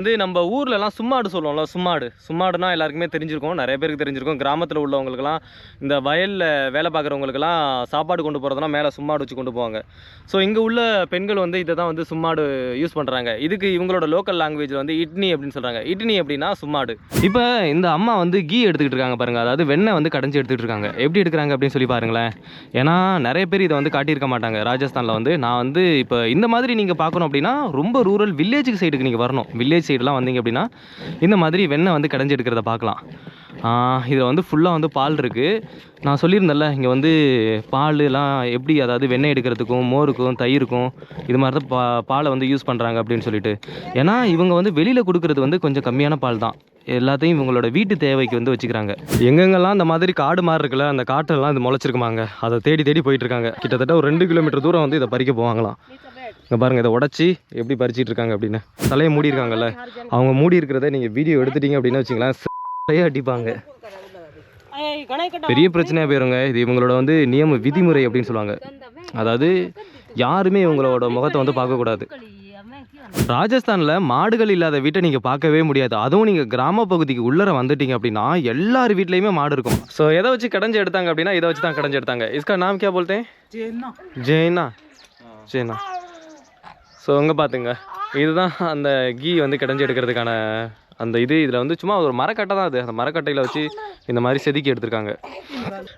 வந்து நம்ம ஊர்லலாம் சும்மாடு சொல்லுவோம்ல, சும்மாடுனா எல்லாருக்குமே தெரிஞ்சிருக்கும், நிறைய பேருக்கு தெரிஞ்சிருக்கும். கிராமத்தில் உள்ளவங்களுக்குலாம் இந்த வயலில் வேலை பார்க்குறவங்களுக்குலாம் சாப்பாடு கொண்டு போகிறதுனா மேலே சும்மாடு வச்சு கொண்டு போவாங்க. ஸோ இங்கே உள்ள பெண்கள் வந்து இதை தான் வந்து சும்மாடு யூஸ் பண்ணுறாங்க. இதுக்கு இவங்களோட லோக்கல் லாங்குவேஜில் வந்து இட்னி அப்படின்னு சொல்கிறாங்க. இட்னி அப்படின்னா சும்மாடு. இப்போ இந்த அம்மா வந்து கீ எடுத்துக்கிட்டு இருக்காங்க பாருங்கள், அதாவது வெண்ணெய் வந்து கடைஞ்சி எடுத்துகிட்டு இருக்காங்க. எப்படி எடுக்கிறாங்க அப்படின்னு சொல்லி பாருங்களேன். ஏன்னா நிறைய பேர் இதை வந்து காட்டியிருக்க மாட்டாங்க. ராஜஸ்தானில் வந்து நான் வந்து இப்போ இந்த மாதிரி நீங்கள் பார்க்கணும் அப்படின்னா ரொம்ப ரூரல் வில்லேஜுக்கு சைடுக்கு நீங்கள் வரணும். வில்லேஜ் சைடெலாம் வந்தீங்க அப்படின்னா இந்த மாதிரி வெண்ணெய் வந்து கடைஞ்சி எடுக்கிறத பார்க்கலாம். இதில் வந்து ஃபுல்லாக வந்து பால் இருக்குது. நான் சொல்லியிருந்தேன்ல இங்கே வந்து பால்லாம் எப்படி, அதாவது வெண்ணெய் எடுக்கிறதுக்கும் மோருக்கும் தயிருக்கும் இது மாதிரி தான் பாலை வந்து யூஸ் பண்ணுறாங்க அப்படின்னு சொல்லிட்டு. ஏன்னா இவங்க வந்து வெளியில் கொடுக்குறது வந்து கொஞ்சம் கம்மியான பால் தான், எல்லாத்தையும் இவங்களோட வீட்டு தேவைக்கு வந்து வச்சுக்கிறாங்க. எங்கெங்கெல்லாம் அந்த மாதிரி காடு மாதிரி இருக்குல்ல, அந்த காட்டெல்லாம் இது முளைச்சிருக்குமாங்க, அதை தேடி தேடி போயிட்டுருக்காங்க. கிட்டத்தட்ட ஒரு 2 கிலோமீட்டர் தூரம் வந்து இதை பறிக்க போவாங்களாம். இங்கே பாருங்கள், இதை உடச்சி எப்படி பறிச்சிட்டு இருக்காங்க அப்படின்னு. தலையை மூடி இருக்காங்கல்ல, அவங்க மூடி இருக்கிறத நீங்கள் வீடியோ எடுத்துட்டீங்க அப்படின்னு வச்சுங்களேன், தலையை அடிப்பாங்க. பெரிய பிரச்சனையாக போயிருங்க. இது இவங்களோட வந்து நியம விதிமுறை அப்படின்னு சொல்லுவாங்க. அதாவது யாருமே இவங்களோட முகத்தை வந்து பார்க்கக்கூடாது. ராஜஸ்தானில் மாடுகள் இல்லாத வீட்டை நீங்கள் பார்க்கவே முடியாது. அதுவும் நீங்கள் கிராம பகுதிக்கு உள்ளர வந்துட்டீங்க அப்படின்னா எல்லார் வீட்லேயுமே மாடு இருக்கும். ஸோ எதை வச்சு கடைஞ்சி எடுத்தாங்க அப்படின்னா இதை வச்சு தான் கடைஞ்சி எடுத்தாங்க. இஸ்கா நாம் கியா போல்தே? ஜெயினா. ஜெயினா. ஸோ அங்கே பார்த்துங்க, இதுதான் அந்த கீ வந்து கடைஞ்சி எடுக்கிறதுக்கான அந்த இதில் வந்து சும்மா ஒரு மரக்கட்டை தான். அது அந்த மரக்கட்டையில் வச்சு இந்த மாதிரி செதுக்கி எடுத்திருக்காங்க.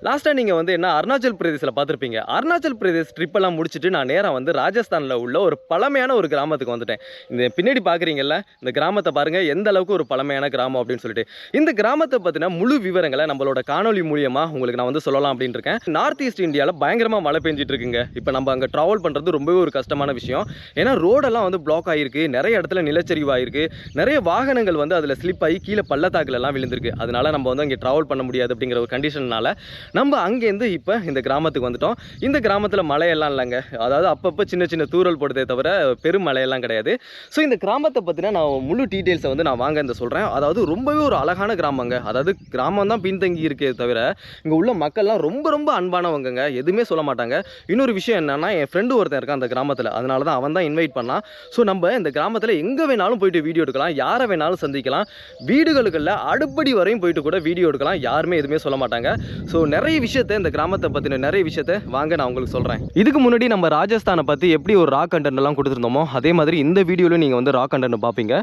லாஸ்ட்டாக நீங்கள் வந்து என்ன அருணாச்சல் பிரதேசில் பார்த்துருப்பீங்க. அருணாச்சல் பிரதேஷ் ட்ரிப்பெல்லாம் முடிச்சுட்டு நான் நேராக வந்து ராஜஸ்தானில் உள்ள ஒரு பழமையான ஒரு கிராமத்துக்கு வந்துட்டேன். இந்த பின்னாடி பார்க்குறீங்கல்ல, இந்த கிராமத்தை பாருங்கள் எந்த அளவுக்கு ஒரு பழமையான கிராமம் அப்படின்னு சொல்லிட்டு. இந்த கிராமத்தை பற்றின முழு விவரங்களை நம்மளோட காணொலி மூலியமாக உங்களுக்கு நான் வந்து சொல்லலாம் அப்படின்னு இருக்கேன். நார்த் ஈஸ்ட் இந்தியாவில் பயங்கரமாக மழை பெஞ்சிட்டு இருக்குங்க. இப்போ நம்ம அங்கே ட்ராவல் பண்ணுறது ரொம்பவே ஒரு கஷ்டமான விஷயம். ஏன்னா ரோடெல்லாம் வந்து பிளாக் ஆகிருக்கு, நிறைய இடத்துல நிலச்சரிவு ஆகிருக்கு, நிறைய வாகனங்கள் வந்து அதில் ஸ்லிப் ஆகி கீழே பள்ளத்தாக்குலலாம் விழுந்திருக்கு. அதனால நம்ம வந்து அங்கே ட்ராவல் பண்ண முடியாது அப்படிங்கிற ஒரு கண்டிஷன்னால நம்ம அங்கேருந்து இப்போ இந்த கிராமத்துக்கு வந்துட்டோம். இந்த கிராமத்தில் மழையெல்லாம் இல்லைங்க, அதாவது அப்பப்போ சின்ன சின்ன தூரல் போடுறதே தவிர பெரும் மழையெல்லாம் கிடையாது. ஸோ இந்த கிராமத்தை பற்றின நான் முழு டீட்டெயில்ஸை வந்து நான் வாங்க இந்த சொல்கிறேன். அதாவது ரொம்பவே ஒரு அழகான கிராமங்க. அதாவது கிராமம் தான் பின்தங்கி இருக்கே தவிர இங்கே உள்ள மக்கள்லாம் ரொம்ப ரொம்ப அன்பானவங்க, எதுவுமே சொல்ல மாட்டாங்க. இன்னொரு விஷயம் என்னன்னா, என் ஃப்ரெண்டு ஒருத்தன் இருக்கான் அந்த கிராமத்தில், அதனால தான் அவன் தான் இன்வைட் பண்ணான். ஸோ நம்ம இந்த கிராமத்தில் எங்கே வேணாலும் போயிட்டு வீடியோ எடுக்கலாம், யாரை வேணாலும் சந்திக்கலாம், வீடுகளுக்குள்ள அடுப்படி வரையும் போயிட்டு கூட வீடியோ எடுக்கலாம், யாருமே எதுவுமே சொல்ல மாட்டாங்க. ஸோ நிறைய விஷயத்தை இந்த கிராமத்தை பற்றின நிறைய விஷயத்தை வாங்க நான் உங்களுக்கு சொல்கிறேன். இதுக்கு முன்னாடி நம்ம ராஜஸ்தானை பற்றி எப்படி ஒரு ராக் கண்டென்ட் எல்லாம் கொடுத்துருந்தோமோ அதே மாதிரி இந்த வீடியோவில் நீங்கள் வந்து ராக் கண்டென்ட் பார்ப்பீங்க.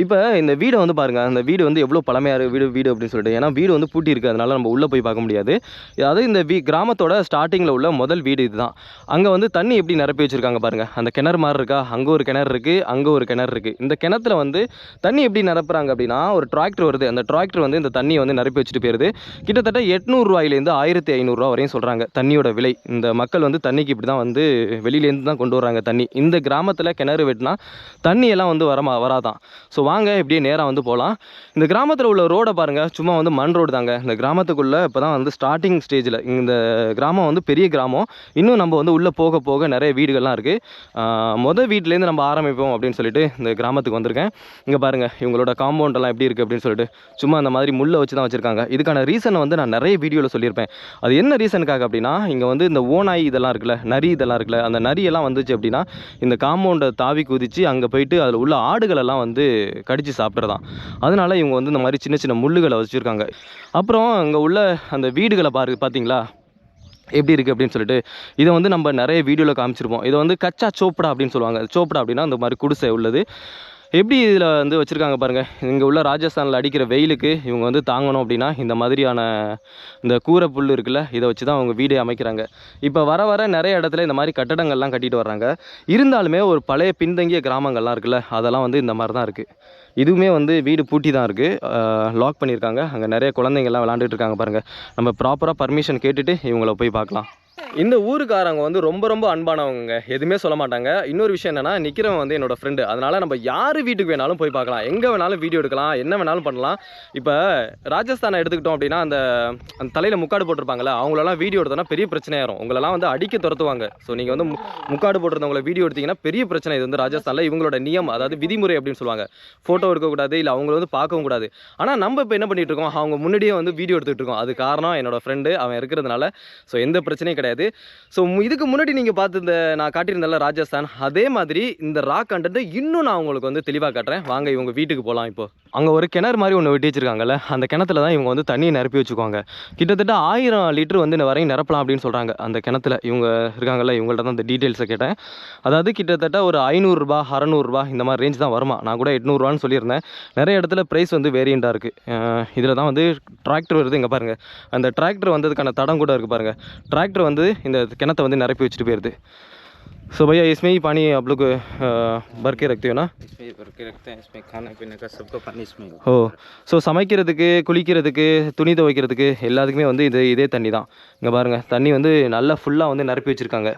இப்போ இந்த வீடை வந்து பாருங்கள், அந்த வீடு வந்து எவ்வளோ பழமையான வீடு அப்படின்னு சொல்லிட்டு. ஏன்னா வீடு வந்து பூட்டி இருக்குது, அதனால நம்ம உள்ளே போய் பார்க்க முடியாது. அதாவது இந்த கிராமத்தோட ஸ்டார்டிங்கில் உள்ள முதல் வீடு இதுதான். அங்கே வந்து தண்ணி எப்படி நிரப்பி வச்சுருக்காங்க பாருங்கள், அந்த கிணறு மாதிரி இருக்கா, அங்கே ஒரு கிணறு இருக்குது, அங்கே ஒரு கிணறு இருக்குது. இந்த கிணத்துல வந்து தண்ணி எப்படி நிரப்புறாங்க அப்படின்னா, ஒரு டிராக்டர் வருது, அந்த டிராக்டர் வந்து இந்த தண்ணியை வந்து நிரப்பி வச்சுட்டு போயிருது. கிட்டத்தட்ட 800 ரூபாயிலேருந்து 1500 ரூபா வரையும் சொல்கிறாங்க தண்ணியோட விலை. இந்த மக்கள் வந்து தண்ணிக்கு இப்படி தான் வந்து வெளியிலேருந்து தான் கொண்டு வராங்க தண்ணி. இந்த கிராமத்தில் கிணறு வெட்டினா தண்ணியெல்லாம் வந்து வராதான். ஸோ வாங்க இப்படியே நேராக வந்து போகலாம். இந்த கிராமத்தில் உள்ள ரோடை பாருங்கள், சும்மா வந்து மண் ரோடு தாங்க. இந்த கிராமத்துக்குள்ளே இப்போ தான் வந்து ஸ்டார்டிங் ஸ்டேஜில். இந்த கிராமம் வந்து பெரிய கிராமம். இன்னும் நம்ம வந்து உள்ளே போக போக நிறைய வீடுகள்லாம் இருக்குது. வீட்டிலேருந்து நம்ம ஆரம்பிப்போம் அப்படின்னு சொல்லிட்டு இந்த கிராமத்துக்கு வந்திருக்கேன். இங்கே பாருங்கள் இவங்களோட காம்பவுண்டெல்லாம் எப்படி இருக்குது அப்படின்னு சொல்லிட்டு சும்மா அந்த மாதிரி முள்ளை வச்சு தான் வச்சுருக்காங்க. இதுக்கான ரீசனை வந்து நான் நிறைய வீடியோவில் சொல்லியிருப்பேன். அது என்ன ரீசனுக்காக அப்படின்னா, இங்கே வந்து இந்த ஓநாய் இதெல்லாம் இருக்குல்ல, நரி இதெல்லாம் இருக்குல்ல, அந்த நரியெல்லாம் வந்துச்சு அப்படின்னா இந்த காம்பவுண்டை தாவி குதித்து அங்கே போயிட்டு அதில் உள்ள ஆடுகளெல்லாம் வந்து கடித்து சாப்பிட்றதான். அதனால இவங்க வந்து இந்த மாதிரி சின்ன சின்ன முள்ளுகளை வச்சுருக்காங்க. அப்புறம் அங்கே உள்ள அந்த வீடுகளை பார்த்தீங்களா எப்படி இருக்குது அப்படின்னு சொல்லிட்டு. இதை வந்து நம்ம நிறைய வீடியோவில் காமிச்சிருப்போம். இதை வந்து கச்சா சோப்படா அப்படின்னு சொல்லுவாங்க. சோப்படா அப்படின்னா அந்த மாதிரி குடிசை உள்ளது. எப்படி இதில் வந்து வச்சுருக்காங்க பாருங்கள். இங்கே உள்ள ராஜஸ்தானில் அடிக்கிற வெயிலுக்கு இவங்க வந்து தாங்கணும் அப்படின்னா இந்த மாதிரியான இந்த கூரை புல் இருக்குல்ல, இதை வச்சு தான் அவங்க வீடே அமைக்கிறாங்க. இப்போ வர நிறைய இடத்துல இந்த மாதிரி கட்டடங்கள்லாம் கட்டிட்டு வர்றாங்க. இருந்தாலுமே ஒரு பழைய பின்தங்கிய கிராமங்கள்லாம் இருக்குல்ல, அதெல்லாம் வந்து இந்த மாதிரி தான் இருக்குது. இதுவுமே வந்து வீடு பூட்டி தான் இருக்குது, லாக் பண்ணியிருக்காங்க. அங்கே நிறைய குழந்தைங்கள்லாம் விளாண்டுட்டு இருக்காங்க பாருங்கள். நம்ம ப்ராப்பராக பர்மிஷன் கேட்டுட்டு இவங்கள போய் பார்க்கலாம். இந்த ஊருக்காரங்க வந்து ரொம்ப ரொம்ப அன்பானவங்க, எதுவுமே சொல்ல மாட்டாங்க. இன்னொரு விஷயம் என்னன்னா, நிற்கிறவன் வந்து என்னோட ஃப்ரெண்டு, அதனால நம்ம யார் வீட்டுக்கு வேணாலும் போய் பார்க்கலாம், எங்கே வேணாலும் வீடியோ எடுக்கலாம், என்ன வேணாலும் பண்ணலாம். இப்போ ராஜஸ்தானை எடுத்துக்கிட்டோம் அப்படின்னா அந்த தலையில் முக்காடு போட்டிருப்பாங்களே, அவங்களெல்லாம் வீடியோ எடுத்தோன்னா பெரிய பிரச்சனையாயிரும். உங்களெல்லாம் வந்து அடிக்க துரத்துவாங்க. ஸோ நீங்கள் வந்து முக்காடு போட்டிருந்தவங்களை வீடியோ எடுத்தீங்கன்னா பெரிய பிரச்சனை. இது வந்து ராஜஸ்தானில் இவங்களோட நியம், அதாவது விதிமுறை அப்படின்னு சொல்லுவாங்க. ஃபோட்டோ எடுக்கக்கூடாது, இல்லை அவங்கள வந்து பார்க்கவும் கூடாது. ஆனால் நம்ம இப்போ என்ன பண்ணிட்டு இருக்கோம், அவங்க முன்னாடியே வந்து வீடியோ எடுத்துகிட்டு இருக்கோம். அது காரணம் என்னோட ஃப்ரெண்டு, அவன் இருக்கிறதுனால. ஸோ எந்த பிரச்சனையும் கிடையாது. கிடையாது. ஸோ இதுக்கு முன்னாடி நீங்கள் பார்த்து இந்த நான் காட்டியிருந்தேன்ல ராஜஸ்தான், அதே மாதிரி இந்த ராக் கண்டென்ட்டை இன்னும் நான் உங்களுக்கு வந்து தெளிவாக காட்டுறேன். வாங்க இவங்க வீட்டுக்கு போகலாம். இப்போ அங்கே ஒரு கிணறு மாதிரி ஒன்று வெட்டி வச்சிருக்காங்கல்ல, அந்த கிணத்துல தான் இவங்க வந்து தண்ணியை நிரப்பி வச்சுக்குவாங்க. கிட்டத்தட்ட 1000 லிட்டர் வந்து இந்த வரையும் நிரப்பலாம் அப்படின்னு சொல்கிறாங்க அந்த கிணத்துல. இவங்க இருக்காங்கல்ல, இவங்கள்ட்ட தான் இந்த டீட்டெயில்ஸை கேட்டேன். அதாவது கிட்டத்தட்ட ஒரு 500 ரூபா 600 ரூபா இந்த மாதிரி ரேஞ்ச் தான் வருமா. நான் கூட 800 ரூபான்னு சொல்லியிருந்தேன். நிறைய இடத்துல ப்ரைஸ் வந்து வேரியண்ட்டாக இருக்குது. இதில் தான் வந்து டிராக்டர் வருது. இங்கே பாருங்கள், அந்த டிராக்டர் வந்ததுக்கான தடம் கூட இருக்குது பாருங்கள். டிராக்டர் வந்து இந்த கிணத்தை வந்து நிரப்பி வச்சுட்டு போயிடுது. सो भैया इसमें ही पानी आप लोग भर के रखते हो ना? इसमें भर के रखते हैं, इसमें खाने पीने का सबका पानी इसमें ஓ ஸோ சமைக்கிறதுக்கு, குளிக்கிறதுக்கு, துணி துவைக்கிறதுக்கு எல்லாத்துக்குமே வந்து இதே தண்ணி தான். இங்கே பாருங்கள், தண்ணி வந்து நல்லா ஃபுல்லாக வந்து நிரப்பி வச்சுருக்காங்க.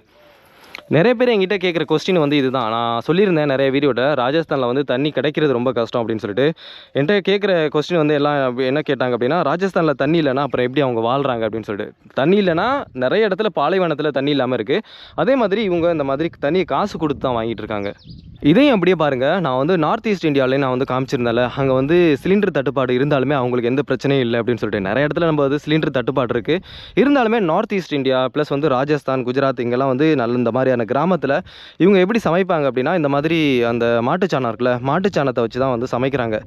நிறைய பேர் என்கிட்ட கேட்குற கொஸ்டின் வந்து இதுதான். நான் சொல்லியிருந்தேன் நிறைய வீடியோட, ராஜஸ்தானில் வந்து தண்ணி கிடைக்கிறது ரொம்ப கஷ்டம் அப்படின்னு சொல்லிட்டு. என்கிட்ட கேட்குற கொஸ்டின் வந்து எல்லாம் என்ன கேட்டாங்க அப்படின்னா, ராஜஸ்தானில் தண்ணி இல்லைனா அப்புறம் எப்படி அவங்க வாழ்கிறாங்க அப்படின்னு சொல்லிட்டு. தண்ணி இல்லைனா நிறைய இடத்துல பாலைவனத்தில் தண்ணி இல்லாமல் இருக்குது. அதே மாதிரி இவங்க இந்த மாதிரி தண்ணியை காசு கொடுத்து தான் வாங்கிட்டு இருக்காங்க. இதையும் அப்படியே பாருங்கள், நான் வந்து நார்த் ஈஸ்ட் இந்தியாவிலே நான் வந்து காமிச்சிருந்தேன்ல, அங்கே வந்து சிலிண்டர் தட்டுப்பாடு இருந்தாலுமே அவங்களுக்கு எந்த பிரச்சனையும் இல்லை அப்படின்னு சொல்லிட்டு. நிறைய இடத்துல நம்ம வந்து சிலிண்டர் தட்டுப்பாடு இருக்குது. இருந்தாலுமே நார்த் ஈஸ்ட் இந்தியா ப்ளஸ் வந்து ராஜஸ்தான், குஜராத் இங்கெல்லாம் வந்து நல்ல இந்த மாதிரியான கிராமத்தில் இவங்க எப்படி சமைப்பாங்க அப்படின்னா, இந்த மாதிரி அந்த மாட்டுச்சாணம் இருக்குல்ல, மாட்டுச்சாணத்தை வச்சு தான் வந்து சமைக்கிறாங்க.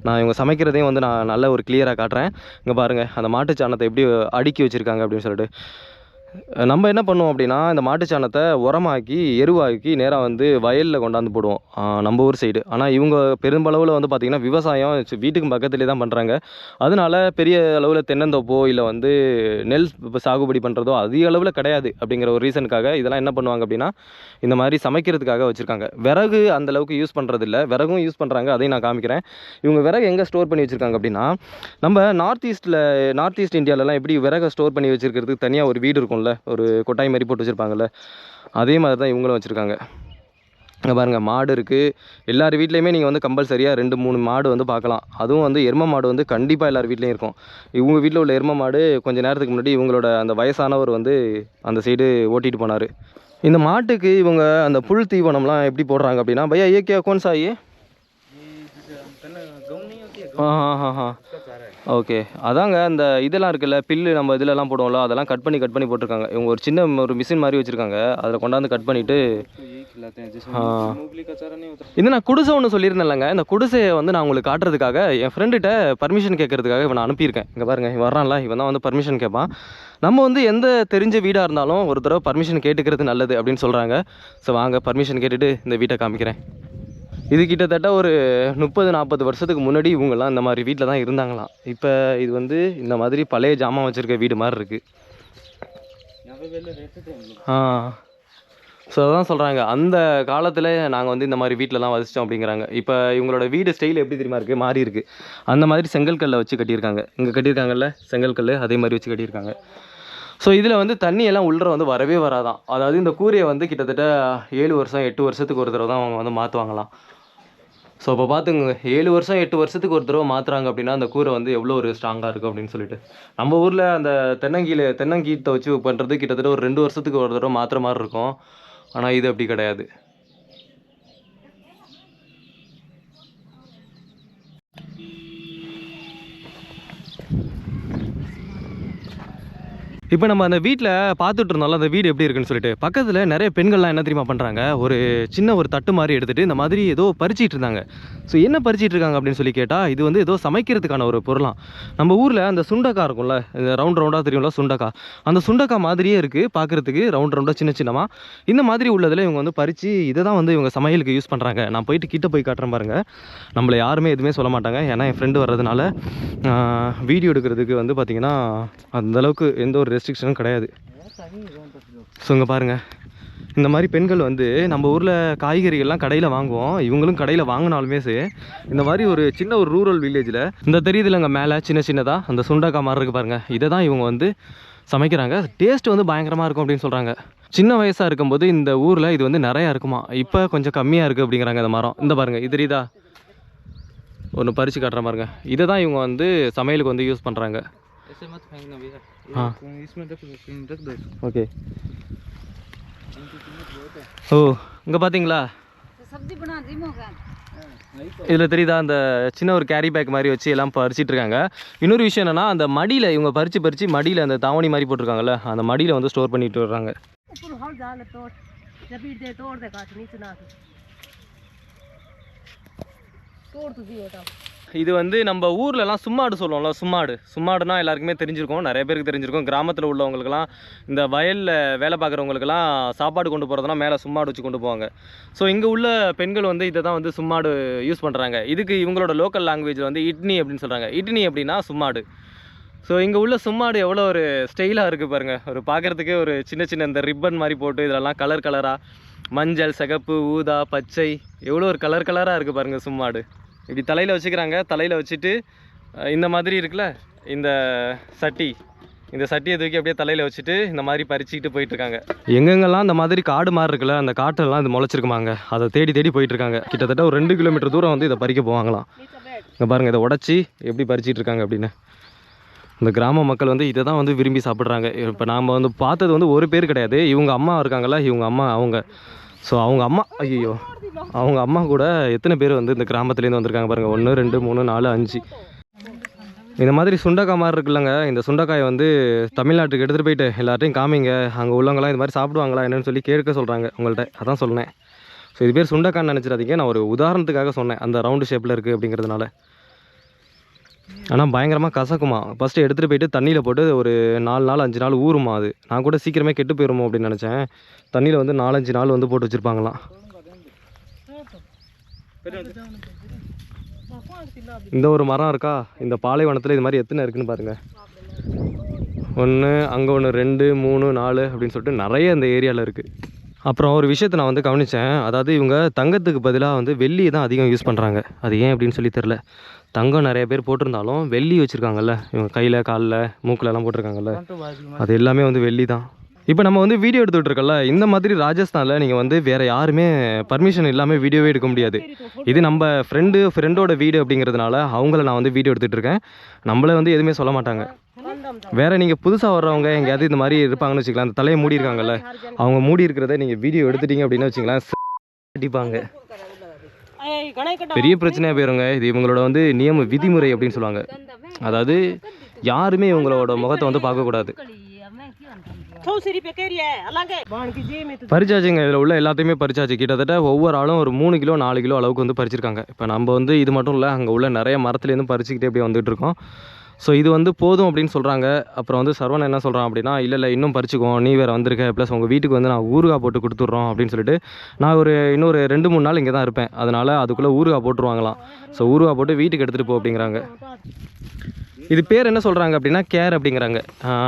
நான் இவங்க சமைக்கிறதையும் வந்து நான் நல்ல ஒரு கிளியராக காட்டுறேன். இங்கே பாருங்கள், அந்த மாட்டுச்சாணத்தை எப்படி அடுக்கி வச்சுருக்காங்க அப்படின்னு சொல்லிட்டு. நம்ம என்ன பண்ணுவோம் அப்படின்னா, இந்த மாட்டுச்சாணத்தை உரமாக்கி எருவாக்கி நேராக வந்து வயலில் கொண்டாந்து போடுவோம் நம்ம ஊர் சைடு. ஆனால் இவங்க பெரும்பளவில் வந்து பார்த்திங்கன்னா விவசாயம் வீட்டுக்கு பக்கத்துலேயே தான் பண்ணுறாங்க. அதனால பெரிய அளவில் தென்னந்தோப்போ இல்லை வந்து நெல் சாகுபடி பண்ணுறதோ அதிக அளவில் கிடையாது. அப்படிங்கிற ஒரு ரீசனுக்காக இதெல்லாம் என்ன பண்ணுவாங்க அப்படின்னா, இந்த மாதிரி சமைக்கிறதுக்காக வச்சுருக்காங்க. விறகு அந்தளவுக்கு யூஸ் பண்ணுறதில்ல, விறகும் யூஸ் பண்ணுறாங்க, அதையும் நான் காமிக்கிறேன். இவங்க விறகு எங்கே ஸ்டோர் பண்ணி வச்சுருக்காங்க அப்படின்னா, நம்ம நார்த் ஈஸ்ட் இந்தியாவிலலாம் எப்படி விறகை ஸ்டோர் பண்ணி வச்சுருக்கிறதுக்கு தனியாக ஒரு வீடு இருக்கும்ல, ஒரு கொட்டாய் மாதிரி போட்டு வச்சுருப்பாங்கல்ல, அதே மாதிரி தான் இவங்களும் வச்சுருக்காங்க. இங்கே பாருங்கள், மாடு இருக்குது. எல்லார் வீட்லேயுமே நீங்கள் வந்து கம்பல்சரியாக 2-3 மாடு வந்து பார்க்கலாம். அதுவும் வந்து எரும மாடு வந்து கண்டிப்பாக எல்லார் வீட்லேயும் இருக்கும். இவங்க வீட்டில் உள்ள எரும மாடு கொஞ்சம் நேரத்துக்கு முன்னாடி இவங்களோட அந்த வயசானவர் வந்து அந்த சைடு ஓட்டிகிட்டு போனார். இந்த மாட்டுக்கு இவங்க அந்த புல் தீவனம்லாம் எப்படி போடுறாங்க அப்படின்னா, பையா ஏ கே கோன் சாயே ஓகே, அதாங்க அந்த இதெல்லாம் இருக்குல்ல, பில்லு நம்ம இதிலலாம் போடுவோம்ல, அதெல்லாம் கட் பண்ணி போட்டிருக்காங்க. இவங்க ஒரு சின்ன ஒரு மிஷின் மாதிரி வச்சுருக்காங்க, அதில் கொண்டாந்து கட் பண்ணிவிட்டு. இது நான் குடிசை ஒன்று சொல்லியிருந்தேன்லங்க, இந்த குடிசையை வந்து நான் உங்களுக்கு காட்டுறதுக்காக என் ஃப்ரெண்டுகிட்ட பர்மிஷன் கேட்கறதுக்காக இவன் அனுப்பியிருக்கேன். இங்கே பாருங்கள், இவன் வரான்ல, இவன் தான் வந்து பர்மிஷன் கேட்பான். நம்ம வந்து எந்த தெரிஞ்ச வீடாக இருந்தாலும் ஒரு தடவை பர்மிஷன் கேட்டுக்கிறது நல்லது அப்படின்னு சொல்கிறாங்க. ஸோ வாங்க பர்மிஷன் கேட்டுட்டு இந்த வீட்டை காமிக்கிறேன். இது கிட்டத்தட்ட ஒரு 30-40 வருஷத்துக்கு முன்னாடி இவங்கெல்லாம் இந்த மாதிரி வீட்டில் தான் இருந்தாங்களாம். இப்போ இது வந்து இந்த மாதிரி பழைய ஜாமான் வச்சுருக்க வீடு மாதிரி இருக்குது. ஸோ அதான் சொல்கிறாங்க, அந்த காலத்தில் நாங்கள் வந்து இந்த மாதிரி வீட்டில் தான் வசித்தோம் அப்படிங்கிறாங்க. இப்போ இவங்களோட வீடு ஸ்டைல் எப்படி தெரியுமா இருக்குது, மாறி இருக்குது. அந்த மாதிரி செங்கல்கல்லை வச்சு கட்டியிருக்காங்க. இங்கே கட்டியிருக்காங்கல்ல செங்கல்கல், அதே மாதிரி வச்சு கட்டியிருக்காங்க. ஸோ இதில் வந்து தண்ணியெல்லாம் உள்ளே வந்து வரவே வராதான். அதாவது இந்த கூரையை வந்து கிட்டத்தட்ட 7 வருஷம் 8 வருஷத்துக்கு ஒரு தடவை தான் அவங்க வந்து மாற்றுவாங்களாம். ஸோ இப்போ பார்த்துங்க, 7 வருஷம் 8 வருஷத்துக்கு ஒரு தடவை மாற்றுறாங்க அப்படின்னா அந்த கூரை வந்து எவ்வளோ ஒரு ஸ்ட்ராங்காக இருக்கும் அப்படின்னு சொல்லிட்டு. நம்ம ஊரில் அந்த தென்னங்கீத்தை வச்சு பண்ணுறது கிட்டத்தட்ட ஒரு 2 வருஷத்துக்கு ஒரு தடவை மாற்றுற மாதிரி இருக்கும். ஆனால் இது அப்படி கிடையாது. இப்போ நம்ம அந்த வீட்டில் பார்த்துட்டு இருந்தோம்ல, அந்த வீடு எப்படி இருக்குன்னு சொல்லிட்டு, பக்கத்தில் நிறைய பெண்கள்லாம் என்ன தெரியுமா பண்ணுறாங்க, ஒரு சின்ன ஒரு தட்டு மாதிரி எடுத்துகிட்டு இந்த மாதிரி ஏதோ பறிச்சிட்டு இருந்தாங்க. ஸோ என்ன பறிச்சிட்டு இருக்காங்க அப்படின்னு சொல்லி கேட்டால், இது வந்து ஏதோ சமைக்கிறதுக்கான ஒரு பொருளாம். நம்ம ஊரில் அந்த சுண்டக்காய் இருக்கும்ல, இந்த ரவுண்டாக தெரியும்ல சுண்டக்காய், அந்த சுண்டக்காய் மாதிரியே இருக்குது பார்க்குறதுக்கு, ரவுண்டாக சின்னமாக. இந்த மாதிரி உள்ளதில் இவங்க வந்து பறித்து இதை தான் வந்து இவங்க சமையலுக்கு யூஸ் பண்ணுறாங்க. நான் போயிட்டு கிட்ட போய் காட்டுறேன் பாருங்கள். நம்மளை யாருமே எதுவுமே சொல்ல மாட்டாங்க, ஏன்னா என் ஃப்ரெண்டு வர்றதுனால வீடியோ எடுக்கிறதுக்கு வந்து பார்த்திங்கன்னா அந்தளவுக்கு எந்த ஒரு ரெஸ்ட்ரிக்ஷனும் கிடையாது. ஸோ இங்கே பாருங்கள், இந்த மாதிரி பெண்கள் வந்து நம்ம ஊரில் காய்கறிகள்லாம் கடையில் வாங்குவோம். இவங்களும் கடையில் வாங்கினாலுமே சரி, இந்த மாதிரி ஒரு சின்ன ஒரு ரூரல் வில்லேஜில் இந்த தெரியுதுல அங்கே மேலே சின்னதாக அந்த சுண்டக்காய் மாதிரி இருக்குது பாருங்கள், இதை தான் இவங்க வந்து சமைக்கிறாங்க. டேஸ்ட் வந்து பயங்கரமாக இருக்கும் அப்படின்னு சொல்கிறாங்க. சின்ன வயசாக இருக்கும்போது இந்த ஊரில் இது வந்து நிறையா இருக்குமா, இப்போ கொஞ்சம் கம்மியாக இருக்குது அப்படிங்கிறாங்க. இந்த மரம் இந்த பாருங்கள், இது தெரியுதா, ஒன்று பறித்து காட்டுற பாருங்க. இதை தான் இவங்க வந்து சமையலுக்கு வந்து யூஸ் பண்ணுறாங்க. ஓகே, ஓ இங்கே பார்த்தீங்களா, இதில் தெரியுதா அந்த சின்ன ஒரு கேரி பேக் மாதிரி வச்சு எல்லாம் பறிச்சிட்டு இருக்காங்க. இன்னொரு விஷயம் என்னென்னா அந்த மடியில் இவங்க பறித்து மடியில் அந்த தாவணி மாதிரி போட்டிருக்காங்கல்ல அந்த மடியில் வந்து ஸ்டோர் பண்ணிட்டு வர்றாங்க. இது வந்து நம்ம ஊர்லலாம் சும்மாடு சொல்லுவோம்ல, சும்மாடுனா எல்லாருக்குமே தெரிஞ்சிருக்கும், நிறைய பேருக்கு தெரிஞ்சிருக்கும். கிராமத்தில் உள்ளவங்களுக்குலாம் இந்த வயலில் வேலை பார்க்குறவங்களுக்குலாம் சாப்பாடு கொண்டு போகிறதுனா மேலே சும்மாடு வச்சு கொண்டு போவாங்க. ஸோ இங்கே உள்ள பெண்கள் வந்து இதை தான் வந்து சும்மாடு யூஸ் பண்ணுறாங்க. இதுக்கு இவங்களோட லோக்கல் லாங்குவேஜில் வந்து இட்னி அப்படின்னு சொல்கிறாங்க. இட்னி அப்படின்னா சும்மாடு. ஸோ இங்கே உள்ள சும்மாடு எவ்வளோ ஒரு ஸ்டைலாக இருக்குது பாருங்கள். ஒரு பார்க்குறதுக்கே ஒரு சின்ன இந்த ரிப்பன் மாதிரி போட்டு இதெல்லாம் கலராக மஞ்சள், சிகப்பு, ஊதா, பச்சை எவ்வளோ ஒரு கலராக இருக்குது பாருங்கள் சும்மாடு. இப்படி தலையில் வச்சுக்கிறாங்க. தலையில் வச்சுட்டு இந்த மாதிரி இருக்குல்ல இந்த சட்டியை தூக்கி அப்படியே தலையில் வச்சுட்டு இந்த மாதிரி பறிச்சுக்கிட்டு போயிட்டுருக்காங்க. எங்கெங்கெல்லாம் இந்த மாதிரி காடு மாதிரி இருக்குல்ல அந்த காட்டெல்லாம் இது முளைச்சிருக்குமாங்க. அதை தேடி போயிட்டுருக்காங்க. கிட்டத்தட்ட ஒரு 2 கிலோமீட்டர் தூரம் வந்து இதை பறிக்க போவாங்களாம். இங்கே பாருங்கள் இதை உடச்சி எப்படி பறிச்சிட்டு இருக்காங்க அப்படின்னு. இந்த கிராம மக்கள் வந்து இதை தான் வந்து விரும்பி சாப்பிட்றாங்க. இப்போ நாம் வந்து பார்த்தது வந்து ஒரு பேர் கிடையாது. இவங்க அம்மா இருக்காங்கல்ல, அவங்க ஸோ அவங்க அம்மா கூட எத்தனை பேர் வந்து இந்த கிராமத்துலேருந்து வந்திருக்காங்க பாருங்கள். 1 2 3 4 5. இந்த மாதிரி சுண்டக்காய் மாதிரி இருக்குல்லங்க, இந்த சுண்டக்காயை வந்து தமிழ்நாட்டுக்கு எடுத்துகிட்டு போயிட்டு எல்லார்ட்டையும் காமிங்க, அங்கே உள்ளவங்களாம் இது மாதிரி சாப்பிடுவாங்களா என்னன்னு சொல்லி கேட்க சொல்கிறாங்க உங்கள்கிட்ட. அதான் சொன்னேன். ஸோ இது பேர் சுண்டக்கான்னு நினச்சிடாதீங்க, நான் ஒரு உதாரணத்துக்காக சொன்னேன் அந்த ரவுண்டு ஷேப்பில் இருக்குது அப்படிங்கிறதுனால. ஆனால் பயங்கரமாக கசக்குமா. ஃபஸ்ட்டு எடுத்துகிட்டு போயிட்டு தண்ணியில் போட்டு ஒரு 4 நாள் 5 நாள் ஊறுமா. அது நான் கூட சீக்கிரமே கெட்டு போயிடுமோ அப்படின்னு நினச்சேன். தண்ணியில் வந்து 4-5 நாள் வந்து போட்டு வச்சுருப்பாங்களாம். இந்த ஒரு மரம் இருக்கா, இந்த பாலைவனத்தில் இது மாதிரி எத்தனை இருக்குன்னு பாருங்கள். 1 அங்கே 1 2 3 4 அப்படின்னு சொல்லிட்டு நிறைய இந்த ஏரியாவில் இருக்குது. அப்புறம் ஒரு விஷயத்தை நான் வந்து கவனித்தேன். அதாவது இவங்க தங்கத்துக்கு பதிலாக வந்து வெள்ளியை தான் அதிகம் யூஸ் பண்ணுறாங்க. அது ஏன் அப்படின்னு சொல்லி தெரில. தங்கம் நிறைய பேர் போட்டிருந்தாலும் வெள்ளி வச்சுருக்காங்கல்ல இவங்க கையில் காலில் மூக்கிலலாம் போட்டிருக்காங்கல்ல, அது எல்லாமே வந்து வெள்ளி தான். இப்போ நம்ம வந்து வீடியோ எடுத்துகிட்டு இருக்கோம்ல, இந்த மாதிரி ராஜஸ்தானில் நீங்கள் வந்து வேறு யாருமே பர்மிஷன் இல்லாமல் வீடியோவே எடுக்க முடியாது. இது நம்ம ஃப்ரெண்டோட வீடு அப்படிங்கிறதுனால அவங்கள நான் வந்து வீடியோ எடுத்துகிட்டு இருக்கேன். நம்மளை வந்து எதுவுமே சொல்ல மாட்டாங்க. வேறு நீங்கள் புதுசாக வர்றவங்க எங்கேயாவது இந்த மாதிரி இருப்பாங்கன்னு வச்சுக்கலாம், அந்த தலையை மூடி இருக்காங்கல்ல, அவங்க மூடி இருக்கிறத நீங்கள் வீடியோ எடுத்துட்டீங்க அப்படின்னு வச்சுக்கலாம் அடிப்பாங்க. பெரிய பிரச்சனையாக போயிருங்க. இது இவங்களோட வந்து விதிமுறை அப்படின்னு சொல்லுவாங்க. அதாவது யாருமே இவங்களோட முகத்தை வந்து பார்க்கக்கூடாது. பறிச்சாச்சுங்க. இதில் உள்ள எல்லாத்தையுமே பறிச்சாச்சு. கிட்டத்தட்ட ஒவ்வொரு ஆளும் ஒரு 3 கிலோ 4 கிலோ அளவுக்கு வந்து பறிச்சிருக்காங்க. இப்போ நம்ம வந்து இது மட்டும் இல்லை, அங்கே உள்ள நிறைய மரத்துலேருந்து பறிச்சுக்கிட்டே அப்படியே வந்துட்டு இருக்கோம். ஸோ இது வந்து போதும் அப்படின்னு சொல்கிறாங்க. அப்புறம் வந்து சரவணன் என்ன சொல்கிறான் அப்படின்னா, இல்லை இன்னும் பறிச்சுக்குவோம், நீ வேறு வந்திருக்க, ப்ளஸ் உங்கள் வீட்டுக்கு வந்து நான் ஊறுகாய் போட்டு கொடுத்துட்றோம் அப்படின்னு சொல்லிட்டு, நான் இன்னொரு 2-3 நாள் இங்கே தான் இருப்பேன், அதனால் அதுக்குள்ளே ஊறுகாய் போட்டுருவாங்களாம். ஸோ ஊறுகாய் போட்டு வீட்டுக்கு எடுத்துகிட்டு போ அப்படிங்கிறாங்க. இது பேர் என்ன சொல்கிறாங்க அப்படின்னா கேர் அப்படிங்கிறாங்க.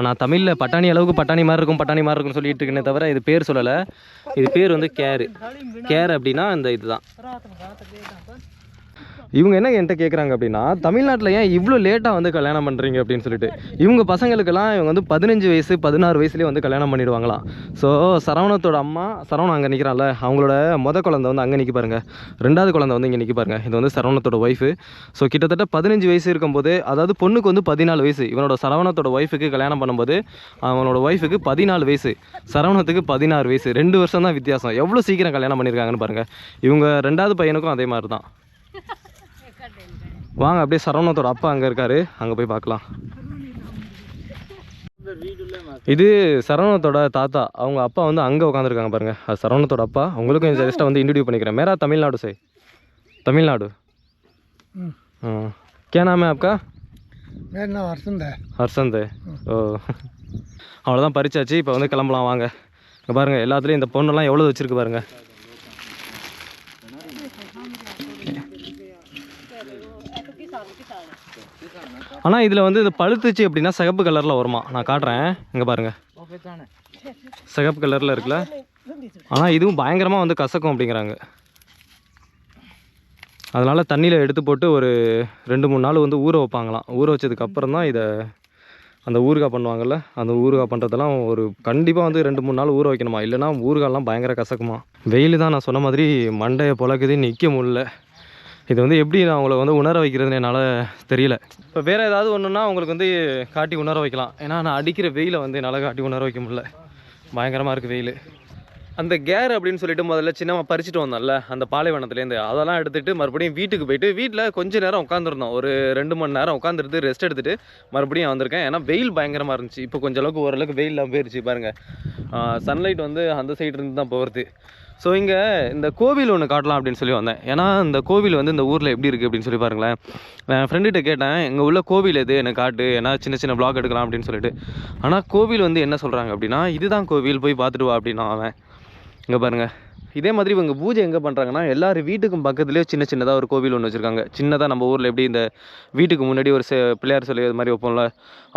நான் தமிழில் பட்டாணி அளவுக்கு பட்டாணி மாதிரி இருக்கும்னு சொல்லிட்டு இருக்கேனே தவிர இது பேர் சொல்லலை. இது பேர் வந்து கேர் அப்படின்னா இந்த இதுதான். இவங்க என்ன என்கிட்ட கேட்குறாங்க அப்படின்னா, தமிழ்நாட்டில் ஏன் இவ்வளோ லேட்டாக வந்து கல்யாணம் பண்ணுறீங்க அப்படின்னு சொல்லிட்டு. இவங்க பசங்களுக்கெல்லாம் இவங்க வந்து 15 வயசு 16 வயசுலேயே வந்து கல்யாணம் பண்ணிடுவாங்களாம். ஸோ சரவணத்தோட அம்மா, சரவணன் அங்கே நிற்கிறான்ல, அவங்களோட குழந்தை வந்து அங்கே நிற்க பாருங்க, 2வது குழந்தை வந்து இங்கே நிற்க பாருங்க. இது வந்து சரவணத்தோட ஒய்ஃபு. ஸோ கிட்டத்தட்ட 15 வயசு இருக்கும்போது, அதாவது பொண்ணுக்கு வந்து 14 வயசு, இவனோட சரவணத்தோட ஒய்ஃபுக்கு கல்யாணம் பண்ணும்போது அவனோட ஒய்ஃபுக்கு 14 வயசு, சரவணத்துக்கு 16 வயசு, 2 வருஷம் தான் வித்தியாசம். எவ்வளோ சீக்கிரம் கல்யாணம் பண்ணியிருக்காங்கன்னு பாருங்கள். இவங்க 2வது பையனுக்கும் அதே மாதிரி தான். வாங்க அப்படியே சரவணத்தோட அப்பா அங்கே இருக்காரு, அங்கே போய் பார்க்கலாம். இது சரவணத்தோட தாத்தா, அவங்க அப்பா வந்து அங்கே உட்காந்துருக்காங்க பாருங்க. அது சரவணத்தோட அப்பா. உங்களுக்கும் ஜஸ்ட்டாக வந்து இன்ட்ரோடியூஸ் பண்ணிக்கிறேன். मेरा तमिलनाडु से तमिलनाडु। क्या नाम है आपका? मेरा नाम हर्षंद है। ஓ அவ்வளோதான் பறிச்சாச்சு. இப்போ வந்து கிளம்பலாம் வாங்க. இங்கே பாருங்கள் எல்லாத்துலேயும் இந்த பொண்ணெல்லாம் எவ்வளோ வச்சுருக்கு பாருங்கள். ஆனால் இதில் வந்து இது பழுத்துச்சு அப்படின்னா சிகப்பு கலரில் வருமா, நான் காட்டுறேன். இங்கே பாருங்கள் சிகப்பு கலரில் இருக்குல்ல. ஆனால் இதுவும் பயங்கரமாக வந்து கசக்கும் அப்படிங்கிறாங்க. அதனால் தண்ணியில் எடுத்து போட்டு ஒரு 2-3 நாள் வந்து ஊற வைப்பாங்களாம். ஊற வச்சதுக்கப்புறம் தான் இதை அந்த ஊறுகாய் பண்ணுவாங்கள்ல, அந்த ஊறுகாய் பண்ணுறதெல்லாம் ஒரு கண்டிப்பாக வந்து 2-3 நாள் ஊற வைக்கணுமா, இல்லைனா ஊறுகாயெல்லாம் பயங்கர கசக்குமா. வெயில் தான் நான் சொன்ன மாதிரி மண்டையை பொழக்குது, நிற்க முடியல. இது வந்து எப்படி நான் அவங்கள வந்து உணர வைக்கிறதுன்னு என்னால் தெரியல. இப்போ வேறு ஏதாவது ஒன்றுன்னா அவங்களுக்கு வந்து காட்டி உணர வைக்கலாம். ஏன்னா நான் அடிக்கிற வெயிலை வந்து என்னால் காட்டி உணர வைக்க முடியல. பயங்கரமாக இருக்குது வெயில். அந்த கேர் அப்படின்னு சொல்லிட்டு முதல்ல சின்னமாக பறிச்சுட்டு வந்தோம்ல அந்த பாலைவனத்துலேருந்து, அதெல்லாம் எடுத்துகிட்டு மறுபடியும் வீட்டுக்கு போயிட்டு வீட்டில் கொஞ்ச நேரம் உட்காந்துருந்தோம். ஒரு 2 மணி நேரம் உட்காந்துருந்து ரெஸ்ட் எடுத்துகிட்டு மறுபடியும் வந்திருக்கேன். ஏன்னா வெயில் பயங்கரமாக இருந்துச்சு. இப்போ கொஞ்சம் அளவுக்கு ஓரளவுக்கு வெயில்லாம் போயிடுச்சு பாருங்கள். சன்லைட் வந்து அந்த சைடு இருந்து தான் போகிறது. ஸோ இங்கே இந்த கோவில் ஒன்று காட்டலாம் அப்படின்னு சொல்லி வந்தேன். ஏன்னா இந்த கோவில் வந்து இந்த ஊரில் எப்படி இருக்குது அப்படின்னு சொல்லி பாருங்களேன். நான் என் ஃப்ரெண்டுகிட்ட கேட்டேன், எங்கள் உள்ள கோவில் எது எனக்கு காட்டு, ஏன்னா சின்ன சின்ன வ்ளாக் எடுக்கலாம் அப்படின்னு சொல்லிட்டு. ஆனால் கோவில் வந்து என்ன சொல்கிறாங்க அப்படின்னா, இதுதான் கோவில், போய் பார்த்துட்டு வா அப்படின்னா அவன். இங்கே பாருங்கள், இதே மாதிரி இவங்க பூஜை எங்கே பண்ணுறாங்கன்னா, எல்லாரும் வீட்டுக்கும் பக்கத்துலேயே சின்ன சின்னதாக ஒரு கோவில் ஒன்று வச்சுருக்காங்க. சின்னதாக நம்ம ஊரில் எப்படி இந்த வீட்டுக்கு முன்னாடி ஒரு பிள்ளையார் சிலை இது மாதிரி வைப்போம்ல,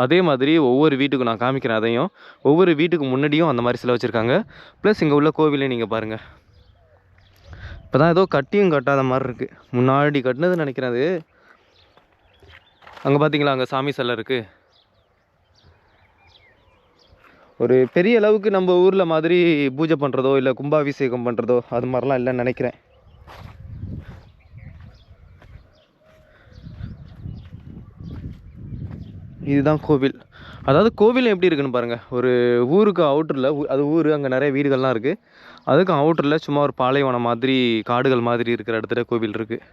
அதே மாதிரி ஒவ்வொரு வீட்டுக்கும் நான் காமிக்கிறேன். அதையும் ஒவ்வொரு வீட்டுக்கு முன்னாடியும் அந்த மாதிரி சிலை வச்சுருக்காங்க. ப்ளஸ் இங்கே உள்ள கோவிலே நீங்கள் பாருங்கள், இப்போ தான் ஏதோ கட்டியும் கட்டாத மாதிரி இருக்குது. முன்னாடி கட்டினதுன்னு நினைக்கிறேன். அது அங்கே பார்த்தீங்களா, அங்கே சாமி சிலை இருக்குது. ஒரு பெரிய அளவுக்கு நம்ம ஊரில் மாதிரி பூஜை பண்ணுறதோ இல்லை கும்பாபிஷேகம் பண்ணுறதோ அது மாதிரிலாம் இல்லைன்னு நினைக்கிறேன். இதுதான் கோவில். அதாவது கோவில் எப்படி இருக்குன்னு பாருங்கள். ஒரு ஊருக்கு அவுட்டரில், அது ஊர், அங்கே நிறைய வீடுகள்லாம் இருக்குது. அதுக்கும் அவுட்டரில் சும்மா ஒரு பாலைவனம் மாதிரி காடுகள் மாதிரி இருக்கிற இடத்துல கோவில் இருக்குது.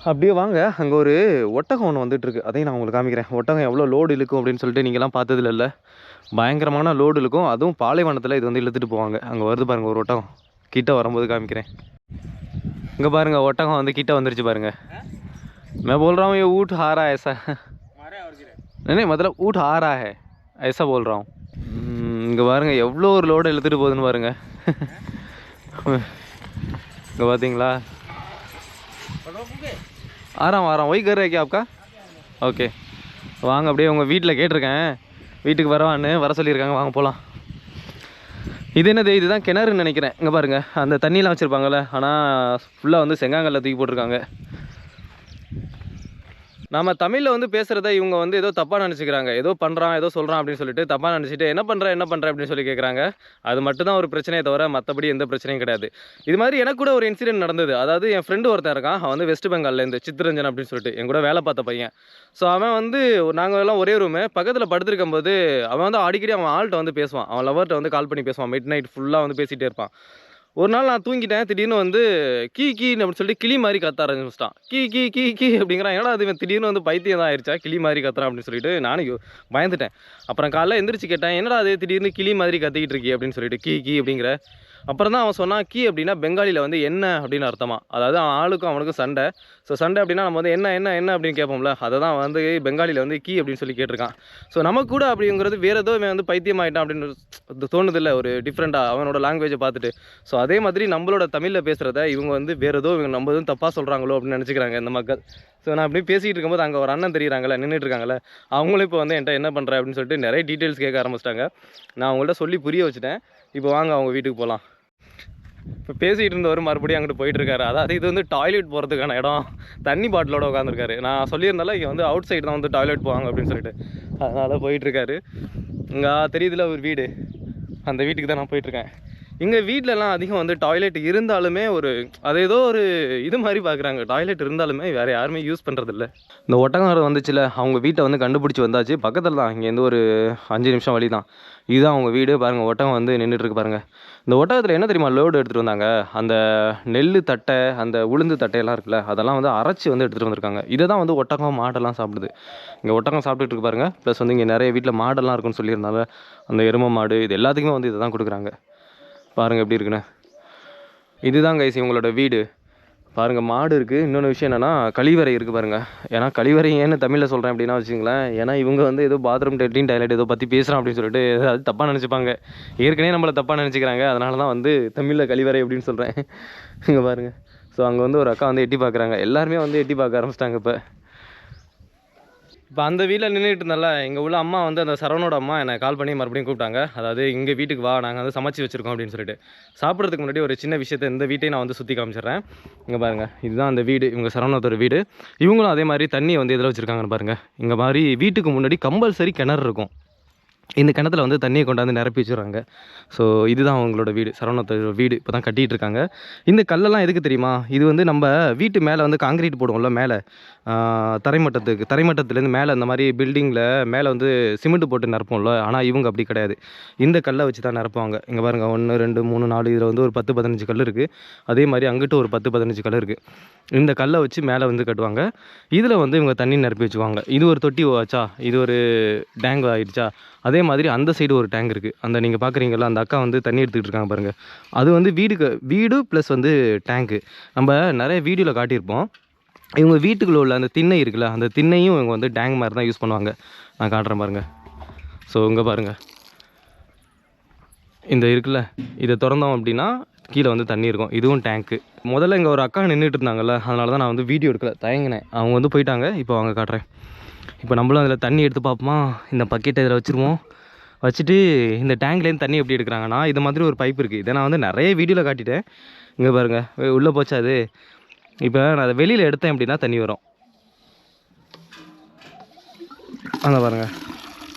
அப்படியே வாங்க, அங்கே ஒரு ஒட்டகம் ஒன்று வந்துட்டுருக்கு. அதையும் நான் உங்களுக்கு காமிக்கிறேன். ஒட்டகம் எவ்வளோ லோடு இழுக்கும் அப்படின்னு சொல்லிட்டு நீங்கள்லாம் பார்த்ததில்ல. இல்லை, பயங்கரமான லோடு இருக்கும். அதுவும் பாலைவனத்தில் இது வந்து இழுத்துட்டு போவாங்க. அங்கே வருது பாருங்கள் ஒரு ஒட்டகம். கிட்ட வரும்போது காமிக்கிறேன். இங்கே பாருங்கள், ஒட்டகம் வந்து கிட்ட வந்துருச்சு பாருங்கள். मैं बोल रहा हूँ ये ऊँट आ रहा है ऐसा, नहीं मतलब ऊँट आ रहा है ऐसा बोल रहा हूँ. இங்கே பாருங்கள் எவ்வளோ ஒரு லோடு இழுத்துட்டு போகுதுன்னு பாருங்கள். இங்கே பார்த்தீங்களா, ஆறாம் वही घर है क्या आपका? ஓகே, வாங்க அப்படியே உங்கள் வீட்டில் கேட்டிருக்கேன், வீட்டுக்கு வரவான்னு வர சொல்லியிருக்காங்க. வாங்க போகலாம். இது என்னது, இதுதான் கிணறுன்னு நினைக்கிறேன். இங்கே பாருங்கள், அந்த தண்ணியெலாம் வச்சுருப்பாங்கள்ல, ஆனால் ஃபுல்லாக வந்து செங்காங்கல்ல தூக்கி போட்டிருக்காங்க. நம்ம தமிழில் வந்து பேசுகிறத இவங்க வந்து ஏதோ தப்பாக நினச்சிக்கிறாங்க. ஏதோ பண்ணுறான், ஏதோ சொல்கிறான் அப்படின்னு சொல்லிட்டு தப்பாக நினச்சிட்டு என்ன பண்ணுற அப்படின்னு சொல்லி கேட்குறாங்க. அது மட்டும் தான் ஒரு பிரச்சனையை தவிர மற்றபடி எந்த பிரச்சனையும் கிடையாது. இது மாதிரி எனக்கு கூட ஒரு இன்சிடென்ட் நடந்தது. அதாவது என் ஃப்ரெண்டு ஒருத்தன் இருக்கான், அவன் வந்து வெஸ்ட் பெங்கால்லேருந்து, சித்ரஞ்சன் அப்படின்னு சொல்லிட்டு என் கூட வேலை பார்த்த பையன். ஸோ அவன் வந்து நாங்கள் எல்லாம் ஒரே ரூமு பக்கத்தில் படுத்துருக்கும் போது அவன் வந்து அடிக்கடி அவன் ஆள்கிட்ட வந்து பேசுவான். அவன் லவர்கிட்ட வந்து கால் பண்ணி பேசுவான். மிட் நைட் ஃபுல்லாக வந்து பேசிகிட்டே இருப்பான். ஒரு நாள் நான் தூங்கிட்டேன், திடீர்னு வந்து கீன்னு அப்படின்னு சொல்லிட்டு கிளி மாதிரி கத்த ஆரம்பிச்சிட்டான். கீ அப்படிங்கிறான். ஏன்னா அது திடீர்னு வந்து பைத்தியம் தான் ஆயிடுச்சா, கிளி மாதிரி கத்துறான் அப்படின்னு சொல்லிட்டு நானும் பயந்துட்டேன். அப்புறம் காலைல எந்திரிச்சு கேட்டேன், என்னடா அது திடீர்னு கிளி மாதிரி கத்திக்கிட்டு இருக்கி அப்படின்னு சொல்லிட்டு, கீ அப்படிங்கிற. அப்புறம் தான் அவன் சொன்னான், கீ அப்படின்னா பெங்காலியில் வந்து என்ன அப்படின்னு அர்த்தமா. அதாவது அவன் ஆளுக்கும் அவனுக்கும் சண்டை. ஸோ சண்டை அப்படின்னா நம்ம வந்து என்ன அப்படின்னு கேட்போம்ல, அதை தான் வந்து பெங்காலியில் வந்து கீ அப்படின்னு சொல்லி கேட்டிருக்கான். ஸோ நமக்கு கூட அப்படிங்கிறது வேறு ஏதோ இவன் வந்து பைத்தியம் ஆகிட்டான் அப்படின்னு தோணுதில்லை, ஒரு டிஃப்ரெண்ட்டாக அவனோட லாங்குவேஜை பார்த்துட்டு. ஸோ அதே மாதிரி நம்மளோட தமிழில் பேசுகிறத இவங்க வந்து வேறு ஏதோ இவங்க நம்ம எதுவும் தப்பாக சொல்கிறாங்களோ அப்படின்னு நினச்சிக்கிறாங்க இந்த மக்கள். ஸோ நான் அப்படி பேசிகிட்டு இருக்கும்போது அங்கே ஒரு அண்ணன் தெரியுறாங்களே, நின்றுட்டு இருக்காங்களே, அவங்களும் இப்போ வந்து என்கிட்ட என்ன பண்ணுற அப்படின்னு சொல்லிட்டு நிறைய டீட்டெயில்ஸ் கேட்க ஆரம்பிச்சிட்டாங்க. நான் அவங்கள்ட்ட சொல்லி புரிய வச்சுட்டேன். இப்போ வாங்க அவங்க வீட்டுக்கு போகலாம். இப்போ பேசிகிட்டு இருந்தவர் மறுபடியும் அங்கிட்டு போயிட்டுருக்காரு. அதாவது இது வந்து டாய்லெட் போகிறதுக்கான இடம். தண்ணி பாட்டிலோட உட்காந்துருக்காரு. நான் சொல்லியிருந்தால இங்கே வந்து அவுட் சைடு தான் வந்து டாய்லெட் போவாங்க அப்படின்னு சொல்லிட்டு, அதனால் போயிட்டுருக்காரு. இங்கே தெரியுதுல ஒரு வீடு, அந்த வீட்டுக்கு தான் நான் போயிட்டுருக்கேன். இங்கே வீட்டிலலாம் அதிகம் வந்து டாய்லெட் இருந்தாலுமே அது ஏதோ ஒரு இது மாதிரி பார்க்குறாங்க. டாய்லெட் இருந்தாலுமே வேறு யாருமே யூஸ் பண்ணுறதில்ல. இந்த ஒட்டகம் வந்துச்சுல, அவங்க வீட்டை வந்து கண்டுபிடிச்சி வந்தாச்சு. பக்கத்தில் தான், இங்கேருந்து ஒரு 5 நிமிஷம் வழி தான். இதுதான் அவங்க வீடு. பாருங்கள், ஒட்டகம் வந்து நின்றுட்டுருக்கு பாருங்கள். இந்த ஒட்டகத்தில் என்ன தெரியுமா லோடு எடுத்துகிட்டு வந்தாங்க, அந்த நெல் தட்டை, அந்த உளுந்து தட்டையெல்லாம் இருக்குல்ல, அதெல்லாம் வந்து அரைச்சி வந்து எடுத்துகிட்டு வந்திருக்காங்க. இதை தான் வந்து ஒட்டகம் மாடெல்லாம் சாப்பிடுது. இங்கே ஒட்டகம் சாப்பிட்டுட்டு இருக்கு பாருங்கள். ப்ளஸ் வந்து இங்கே நிறைய வீட்டில் மாடெல்லாம் இருக்குன்னு சொல்லியிருந்தாங்க. அந்த எருமை மாடு இது எல்லாத்துக்குமே வந்து இதை தான் கொடுக்குறாங்க. பாருங்கள் எப்படி இருக்குன்னு. இதுதான் கைஸ் இவங்களோட வீடு. பாருங்கள், மாடு இருக்குது. இன்னொன்று விஷயம் என்னென்னா கழிவறை இருக்குது பாருங்கள். ஏன்னா கழிவறை ஏன்னு தமிழில் சொல்கிறேன் அப்படின்னா வச்சுங்களேன், ஏன்னா இவங்க வந்து ஏதோ பாத்ரூம் டாய்லெட் ஏதோ பற்றி பேசுகிறான் அப்படின்னு சொல்லிட்டு அது தப்பாக நினச்சிப்பாங்க. ஏற்கனவே நம்மளை தப்பாக நினச்சிக்கிறாங்க. அதனால தான் வந்து தமிழில் கழிவறை அப்படின்னு சொல்கிறேன். இங்கே பாருங்கள். ஸோ அங்கே வந்து ஒரு அக்கா வந்து எட்டி பார்க்குறாங்க. எல்லாருமே வந்து எட்டி பார்க்க ஆரம்பிச்சிட்டாங்க. இப்போ அந்த வீட்டில் நின்றுட்டு இருந்தால எங்கள் உள்ள அம்மா வந்து அந்த சரவணோட அம்மா என்னை கால் பண்ணி மறுபடியும் கூப்பிட்டாங்க. அதாவது இங்கே வீட்டுக்கு வா, நாங்கள் வந்து சமைச்சு வச்சுருக்கோம் அப்படின்னு சொல்லிட்டு. சாப்பிட்றதுக்கு முன்னாடி ஒரு சின்ன விஷயத்தை இந்த வீட்டையும் நான் வந்து சுற்றி காமிச்சிடுறேன். இங்கே பாருங்கள், இதுதான் அந்த வீடு, இவங்க சரவணத்தோட வீடு. இவங்களும் அதே மாதிரி தண்ணி வந்து எதில் வச்சுருக்காங்கன்னு பாருங்கள். இங்கே மாதிரி வீட்டுக்கு முன்னாடி கம்பல்சரி கிணறு இருக்கும். இந்த கிணத்துல வந்து தண்ணியை கொண்டாந்து நிரப்பி வச்சுடுறாங்க. ஸோ இதுதான் அவங்களோட வீடு, சரவணத்தோட வீடு. இப்போ தான் கட்டிகிட்டு இருக்காங்க. இந்த கல்லெல்லாம் எதுக்கு தெரியுமா? இது வந்து நம்ம வீட்டு மேலே வந்து காங்கிரீட் போடுவோம்ல, மேலே தரைமட்டத்துலேருந்து மேலே அந்த மாதிரி பில்டிங்கில் மேலே வந்து சிமெண்ட் போட்டு நிரப்போம்ல. ஆனால் இவங்க அப்படி கிடையாது. இந்த கல்லை வச்சு தான் நிரப்புவாங்க. இங்கே பாருங்கள், 1 2 3 4 இதில் வந்து ஒரு 10 15 கல் இருக்குது. அதே மாதிரி அங்கிட்டு ஒரு 10 15 கல் இருக்குது. இந்த கல்லை வச்சு மேலே வந்து கட்டுவாங்க. இதில் வந்து இவங்க தண்ணி நிரப்பி வச்சுக்குவாங்க. இது ஒரு தொட்டி ஆச்சா, இது ஒரு டேங்க் ஆகிடுச்சா. அதே மாதிரி அந்த சைடு ஒரு டேங்க் இருக்குது. அந்த நீங்கள் பார்க்குறீங்களா, அந்த அக்கா வந்து தண்ணி எடுத்துக்கிட்டு இருக்காங்க பாருங்கள். அது வந்து வீடு ப்ளஸ் வந்து டேங்க்கு. நம்ம நிறைய வீடியோவில் காட்டியிருப்போம். இவங்க வீட்டுக்குள்ளே உள்ள அந்த திண்ணை இருக்குல்ல, அந்த திண்ணையும் இவங்க வந்து டேங்க் மாதிரி தான் யூஸ் பண்ணுவாங்க. நான் காட்டுறேன் பாருங்கள். ஸோ இங்கே பாருங்கள், இந்த இருக்குல்ல, இதை திறந்தோம் அப்படின்னா கீழே வந்து தண்ணி இருக்கும். இதுவும் டேங்க்கு. முதல்ல இங்கே ஒரு அக்கா நின்றுட்டு இருந்தாங்கல்ல, அதனால தான் நான் வந்து வீடியோ எடுக்கல, தயங்கினேன். அவங்க வந்து போயிட்டாங்க. இப்போ அவங்க காட்டுறேன். இப்போ நம்மளும் அதில் தண்ணி எடுத்து பார்ப்போமா. இந்த பக்கெட்டை இதில் வச்சுருவோம். வச்சுட்டு இந்த டேங்க்லேருந்து தண்ணி எப்படி எடுக்கிறாங்கன்னா, இது மாதிரி ஒரு பைப் இருக்குது. இதை நான் வந்து நிறைய வீடியோவில் காட்டிட்டேன். இங்கே பாருங்கள், உள்ளே போச்சா அது. இப்போ நான் அதை வெளியில் எடுத்தேன் அப்படின்னா தண்ணி வரும். அந்த பாருங்கள்,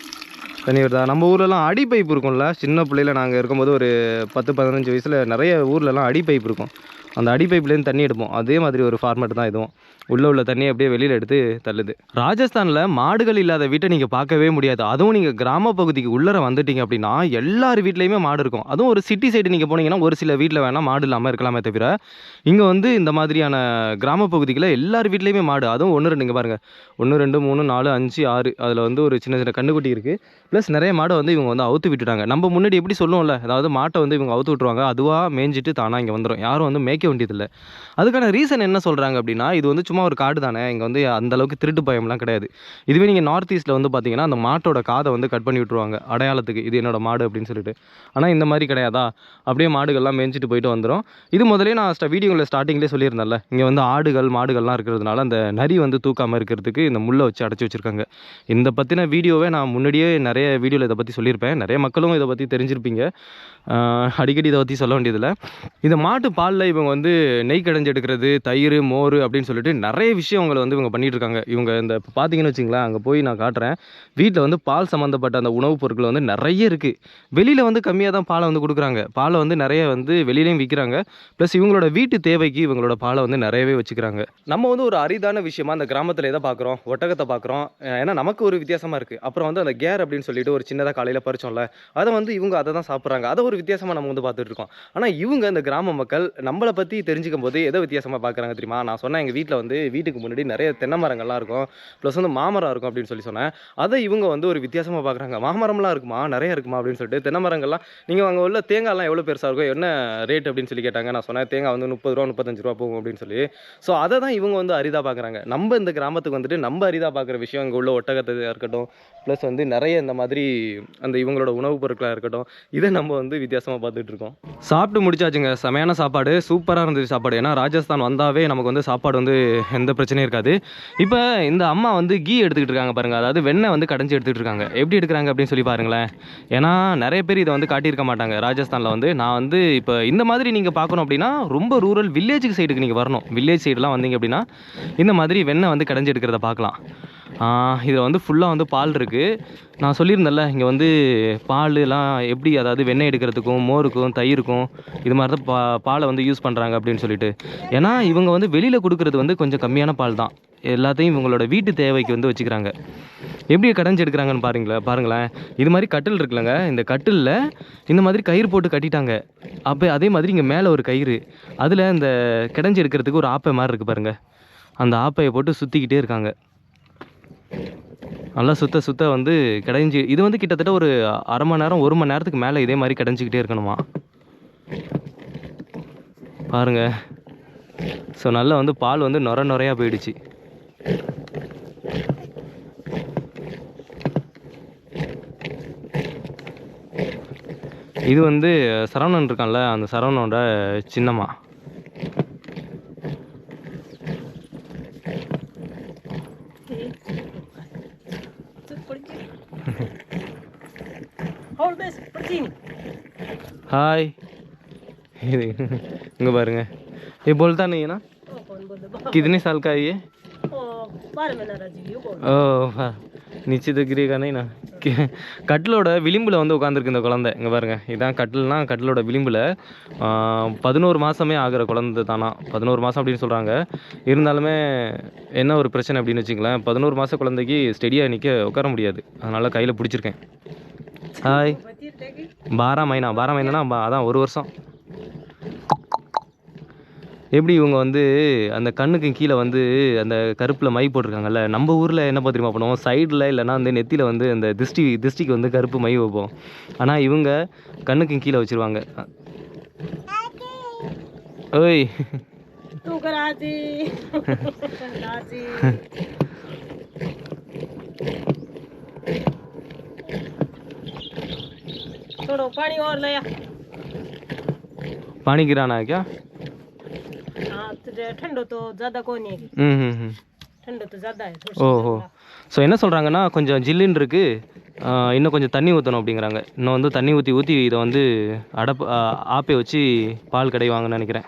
தண்ணி வருதா. நம்ம ஊர்லலாம் அடி பைப் இருக்கும்ல, சின்ன பிள்ளையில் நாங்கள் இருக்கும்போது ஒரு 10 15 வயசில் நிறைய ஊர்லலாம் அடி பைப் இருக்கும். அந்த அடி பைப்லேருந்து தண்ணி எடுப்போம். அதே மாதிரி ஒரு ஃபார்மேட் தான் இதுவும். உள்ள தண்ணியை அப்படியே வெளியில் எடுத்து தள்ளுது. ராஜஸ்தானில் மாடுகள் இல்லாத வீட்டை நீங்கள் பார்க்கவே முடியாது. அதுவும் நீங்கள் கிராம பகுதிக்கு உள்ளே வந்துட்டீங்க அப்படின்னா எல்லார் வீட்லேயுமே மாடு இருக்கும். அதுவும் ஒரு சிட்டி சைடு நீங்கள் போனீங்கன்னா ஒரு சில வீட்டில் வேணால் மாடு இல்லாமல் இருக்கலாமே தவிர, இங்கே வந்து இந்த மாதிரியான கிராம பகுதிகளில் எல்லார் வீட்லேயுமே மாடு. அதுவும் 1 2 இங்கே பாருங்கள், 1 2 3 4 5 6 அதில் வந்து ஒரு சின்ன சின்ன கண்ணுக்குட்டி இருக்குது. ப்ளஸ் நிறைய மாடை வந்து இவங்க வந்து அவுத்து விட்டுட்டாங்க. நம்ம முன்னாடி எப்படி சொல்லுவோம்ல, அதாவது மாட்டை வந்து இவங்க அவுத்து விட்டுருவாங்க, அதுவாக மேய்ஞ்சிட்டு தானாக இங்கே வந்துடும். யாரும் வந்து மேய்க்க வேண்டியதில்லை. அதுக்கான ரீசன் என்ன சொல்கிறாங்க அப்படின்னா, இது வந்து சும்மா ஒரு காடு தானே, இங்கே வந்து அந்தளவுக்கு திருட்டு பயம்லாம் கிடையாது. இதுவே நீங்கள் நார்த் ஈஸ்ட்டில் வந்து பார்த்தீங்கன்னா அந்த மாட்டோட காதை வந்து கட் பண்ணி விட்ருவாங்க, அடையாளத்துக்கு இது என்னோட மாடு அப்படின்னு சொல்லிட்டு. ஆனால் இந்த மாதிரி கிடையாதா, அப்படியே மாடுகள்லாம் மேய்ஞ்சிட்டு போயிட்டு வந்துடும். இது முதலே நான் வீடியோவில் ஸ்டார்டிங்லேயே சொல்லியிருந்தேன்ல, இங்கே வந்து ஆடுகள் மாடுகள்லாம் இருக்கிறதுனால அந்த நரி வந்து தூக்காமல் இருக்கிறதுக்கு இந்த முள்ளை வச்சு அடைச்சி வச்சுருக்காங்க. இந்த பற்றின வீடியோவை நான் முன்னாடியே நிறைய வீடியோவில் இதை பற்றி சொல்லியிருப்பேன். நிறைய மக்களும் இதை பற்றி தெரிஞ்சிருப்பீங்க. அடிக்கடி இதை பற்றி சொல்ல வேண்டியதில்லை. இந்த மாட்டு பாலில் இவங்க வந்து நெய் கடைஞ்சி எடுக்கிறது, தயிர், மோர் அப்படின்னு சொல்லிட்டு நிறைய விஷயங்களை வந்து இவங்க பண்ணிகிட்டு இருக்காங்க. இவங்க இந்த பார்த்தீங்கன்னு வச்சிங்களேன், அங்கே போய் நான் காட்டுறேன். வீட்டில் வந்து பால் சம்மந்தப்பட்ட அந்த உணவுப் பொருட்கள் வந்து நிறைய இருக்குது. வெளியில் வந்து கம்மியாக தான் பாலை வந்து கொடுக்குறாங்க. பாலை வந்து நிறைய வந்து வெளியிலையும் விற்கிறாங்க. ப்ளஸ் இவங்களோட வீட்டு தேவைக்கு இவங்களோட பாலை வந்து நிறையவே வச்சுக்கிறாங்க. நம்ம வந்து ஒரு அரிதான விஷயமா அந்த கிராமத்தில் எதை பார்க்குறோம், ஒட்டகத்தை பார்க்குறோம். ஏன்னா நமக்கு ஒரு வித்தியாசமாக இருக்குது. அப்புறம் வந்து அந்த கேர் அப்படின்னு சொல்லிட்டு ஒரு சின்னதாக காலையில் பறிச்சோம்ல, அதை வந்து இவங்க அதை தான் சாப்பிட்றாங்க. அதை ஒரு வித்தியாசமாக நம்ம வந்து பார்த்துட்டு இருக்கோம். ஆனால் இவங்க இந்த கிராம மக்கள் நம்மளை பற்றி தெரிஞ்சுக்கும் போது எதை வித்தியாசமாக பார்க்குறாங்க தெரியுமா? நான் சொன்னேன், எங்கள் வீட்டில் வந்து வீட்டுக்கு முன்னாடி நிறைய தென்னை மரங்கள்லாம் இருக்கும், ப்ளஸ் வந்து மாமரம் இருக்கும் அப்படின்னு சொன்னேன். அதை இவங்க வந்து ஒரு வித்தியாசமாக பார்க்குறாங்க. மாமரம்லாம் இருக்குமா, நிறைய இருக்குமா அப்படின்னு சொல்லிட்டு. தென்னை மரங்கள்லாம் நீங்கள் அங்கே உள்ள தேங்காய்லாம் எவ்வளோ பெருசாக இருக்கும், என்ன ரேட் அப்படின்னு சொல்லி கேட்டாங்க. நான் சொன்னேன், தேங்காய் வந்து 30 ரூபா 35 ரூபா போகும் அப்படின்னு சொல்லி. ஸோ அதை தான் இவங்க வந்து அரிதாக பார்க்குறாங்க. நம்ம இந்த கிராமத்துக்கு வந்துட்டு நம்ம அரிதாக பார்க்குற விஷயம் இங்கே உள்ள ஒட்டகத்தை இருக்கட்டும், ப்ளஸ் வந்து நிறைய இந்த மாதிரி அந்த இவங்களோட உணவுப் பொருட்களாக இருக்கட்டும், இதை நம்ம வந்து வித்தியாசமாக பார்த்துட்டு இருக்கோம். சாப்பிட்டு முடிச்சாச்சுங்க. செமையான சாப்பாடு, சூப்பராக இருந்துச்சு சாப்பாடு. ஏன்னா ராஜஸ்தான் வந்தாவே நமக்கு வந்து சாப்பாடு வந்து எந்த பிரச்சனையும் இருக்காது. இப்போ இந்த அம்மா வந்து கீ எடுத்துக்கிட்டு இருக்காங்க பாருங்கள், அதாவது வெண்ணெய் வந்து கடைஞ்சி எடுத்துகிட்டு இருக்காங்க. எப்படி எடுக்கிறாங்க அப்படின்னு சொல்லி பாருங்களேன். ஏன்னா நிறைய பேர் இதை வந்து காட்டியிருக்க மாட்டாங்க. ராஜஸ்தானில் வந்து நான் வந்து இப்போ இந்த மாதிரி நீங்கள் பார்க்கணும் அப்படின்னா ரொம்ப ரூரல் வில்லேஜுக்கு சைடுக்கு நீங்கள் வரணும். வில்லேஜ் சைடெலாம் வந்தீங்க அப்படின்னா இந்த மாதிரி வெண்ணெய் வந்து கடைஞ்சி எடுக்கிறத பார்க்கலாம். இதில் வந்து ஃபுல்லாக வந்து பால் இருக்குது. நான் சொல்லியிருந்தேன்ல, இங்கே வந்து பால்லாம் எப்படி, அதாவது வெண்ணெய் எடுக்கிறதுக்கும் மோருக்கும் தயிருக்கும் இது மாதிரி தான் பாலை வந்து யூஸ் பண்ணுறாங்க அப்படின்னு சொல்லிட்டு. ஏன்னா இவங்க வந்து வெளியில் கொடுக்குறது வந்து கொஞ்சம் கம்மியான பால் தான், எல்லாத்தையும் இவங்களோட வீட்டு தேவைக்கு வந்து வச்சுக்கிறாங்க. எப்படி கடைஞ்சி எடுக்கிறாங்கன்னு பாருங்களேன். இது மாதிரி கட்டில் இருக்குல்லங்க, இந்த கட்டிலில் இந்த மாதிரி கயிறு போட்டு கட்டிட்டாங்க. அப்போ அதே மாதிரி இங்கே மேலே ஒரு கயிறு, அதில் இந்த கடைஞ்சி எடுக்கிறதுக்கு ஒரு ஆப்பை மாதிரி இருக்குது பாருங்கள். அந்த ஆப்பையை போட்டு சுற்றிக்கிட்டே இருக்காங்க. நல்லா சுத்த வந்து கடைஞ்சி, இது வந்து கிட்டத்தட்ட ஒரு அரை மணி நேரம் 1 மணி நேரத்துக்கு மேலே இதே மாதிரி கடைஞ்சிக்கிட்டே இருக்கணுமா பாருங்க. ஸோ நல்லா வந்து பால் வந்து நுரையாக போயிடுச்சு. இது வந்து சரவணன் இருக்கான்ல, அந்த சரவணனோட சின்னம்மா. हाय इங்கே பாருங்க, ये बोलता नहीं है ना? कितने साल का है ये? बाहर में ना राजी यो बोल ஓ நிச்சயத்தை கிரேகா நைனா கட்டிலோட விளிம்பில் வந்து உட்காந்துருக்கு இந்த குழந்தை. இங்கே பாருங்கள், இதான் கட்டில்னா கட்டிலோட விளிம்பில் 11 மாதமே ஆகிற குழந்தை தானா. 11 மாதம் அப்படின்னு சொல்கிறாங்க. இருந்தாலுமே என்ன ஒரு பிரச்சனை அப்படின்னு வச்சுங்களேன், 11 மாத குழந்தைக்கு ஸ்டெடியாக நிற்க உட்கார முடியாது. அதனால் கையில் பிடிச்சிருக்கேன். ஹாய் 12 மਹੀனா அதான் 1 வருஷம். எப்படி இவங்க வந்து அந்த கண்ணுக்கு கீழே வந்து அந்த கருப்பில் மை போட்டிருக்காங்கல்ல, நம்ம ஊரில் என்ன தெரியுமா பண்ணுவோம், சைடில் இல்லைனா வந்து நெத்தியில் வந்து அந்த திருஷ்டிக்கு வந்து கருப்பு மை வைப்போம். ஆனால் இவங்க கண்ணுக்கு கீழே வச்சுருவாங்க. ஓய் पानी गिराना है क्या? ठंडो तो ज़्यादा को नहीं है, ठंडो तो ज़्यादा है थोड़ा। ஓஹோ, ஸோ என்ன சொல்கிறாங்கன்னா, கொஞ்சம் ஜில்லுன்னு இருக்குது, இன்னும் கொஞ்சம் தண்ணி ஊற்றணும் அப்படிங்கிறாங்க. இன்னும் வந்து தண்ணி ஊற்றி இதை வந்து ஆப்பை வச்சு பால் கிடைவாங்கன்னு நினைக்கிறேன்.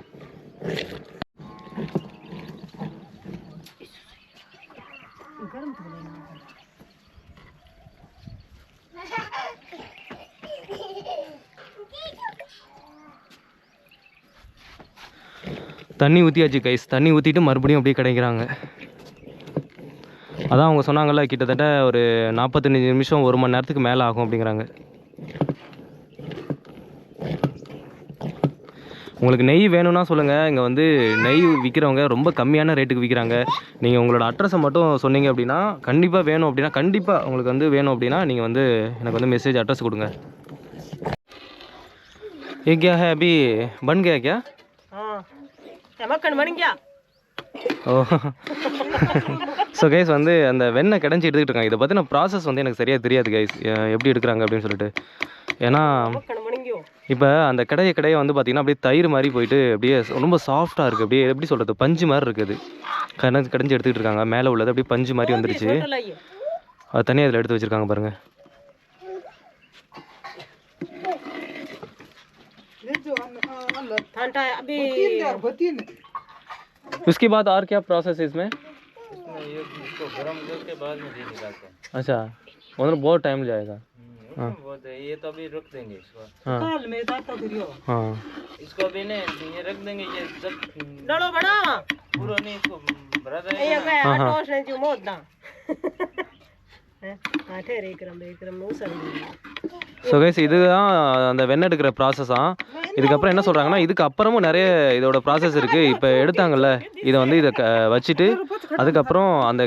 தண்ணி ஊற்றியாச்சு கைஸ். தண்ணி ஊற்றிட்டு மறுபடியும் அப்படியே கிடைக்கிறாங்க. அதான் அவங்க சொன்னாங்கல்ல, கிட்டத்தட்ட ஒரு 45 நிமிஷம் 1 மணி நேரத்துக்கு மேலே ஆகும் அப்படிங்கிறாங்க. உங்களுக்கு நெய் வேணும்னா சொல்லுங்கள். இங்கே வந்து நெய் விற்கிறவங்க ரொம்ப கம்மியான ரேட்டுக்கு விற்கிறாங்க. நீங்கள் உங்களோட அட்ரஸை மட்டும் சொன்னீங்க அப்படின்னா, கண்டிப்பாக வேணும் அப்படின்னா, கண்டிப்பாக உங்களுக்கு வந்து வேணும் அப்படின்னா நீங்கள் வந்து எனக்கு வந்து மெசேஜ் அட்ரஸ் கொடுங்க. ये क्या है अभी बन गया क्या? हाँ मक्खन बन गया. ஓ ஸோ கைஸ் வந்து அந்த வெண்ணெய் கிடஞ்சி எடுத்துக்கிட்டு இருக்காங்க. இதை பற்றின ப்ராசஸ் வந்து எனக்கு சரியாக தெரியாது கைஸ், எப்படி எடுக்கிறாங்க அப்படின்னு சொல்லிட்டு. ஏன்னா இப்போ அந்த கடையை வந்து பார்த்திங்கன்னா அப்படியே தயிர் மாதிரி போயிட்டு அப்படியே ரொம்ப சாஃப்டாக இருக்குது. அப்படியே எப்படி சொல்கிறது, பஞ்சு மாதிரி இருக்குது. கடைஞ்சி எடுத்துக்கிட்டு இருக்காங்க. மேலே உள்ளது அப்படியே பஞ்சு மாதிரி வந்துருச்சு. அது தனியாக இதில் எடுத்து வச்சுருக்காங்க பாருங்கள். उसके बाद और क्या प्रोसेस है इसमें? इसको गरम करके बाद में दे निकालते हैं। अच्छा, मतलब बहुत टाइम जाएगा। हाँ ये तो अभी रख देंगे इसको। हाँ हाँ इसको अभी नहीं, ये रख देंगे। ये जब डालो बड़ा पूरा नहीं इसको भरा ये जाएगा। मैं आटोस ने जो मोद दा हां ठेरे एकरम नूसर. ஸோ கைஸ் இதுதான் அந்த வெண்ணெய் எடுக்கிற ப்ராசஸாக. இதுக்கப்புறம் என்ன சொல்கிறாங்கன்னா, இதுக்கு அப்புறமும் நிறைய இதோட ப்ராசஸ் இருக்குது. இப்போ எடுத்தாங்கல்ல, இதை வந்து இதை வச்சுட்டு அதுக்கப்புறம் அந்த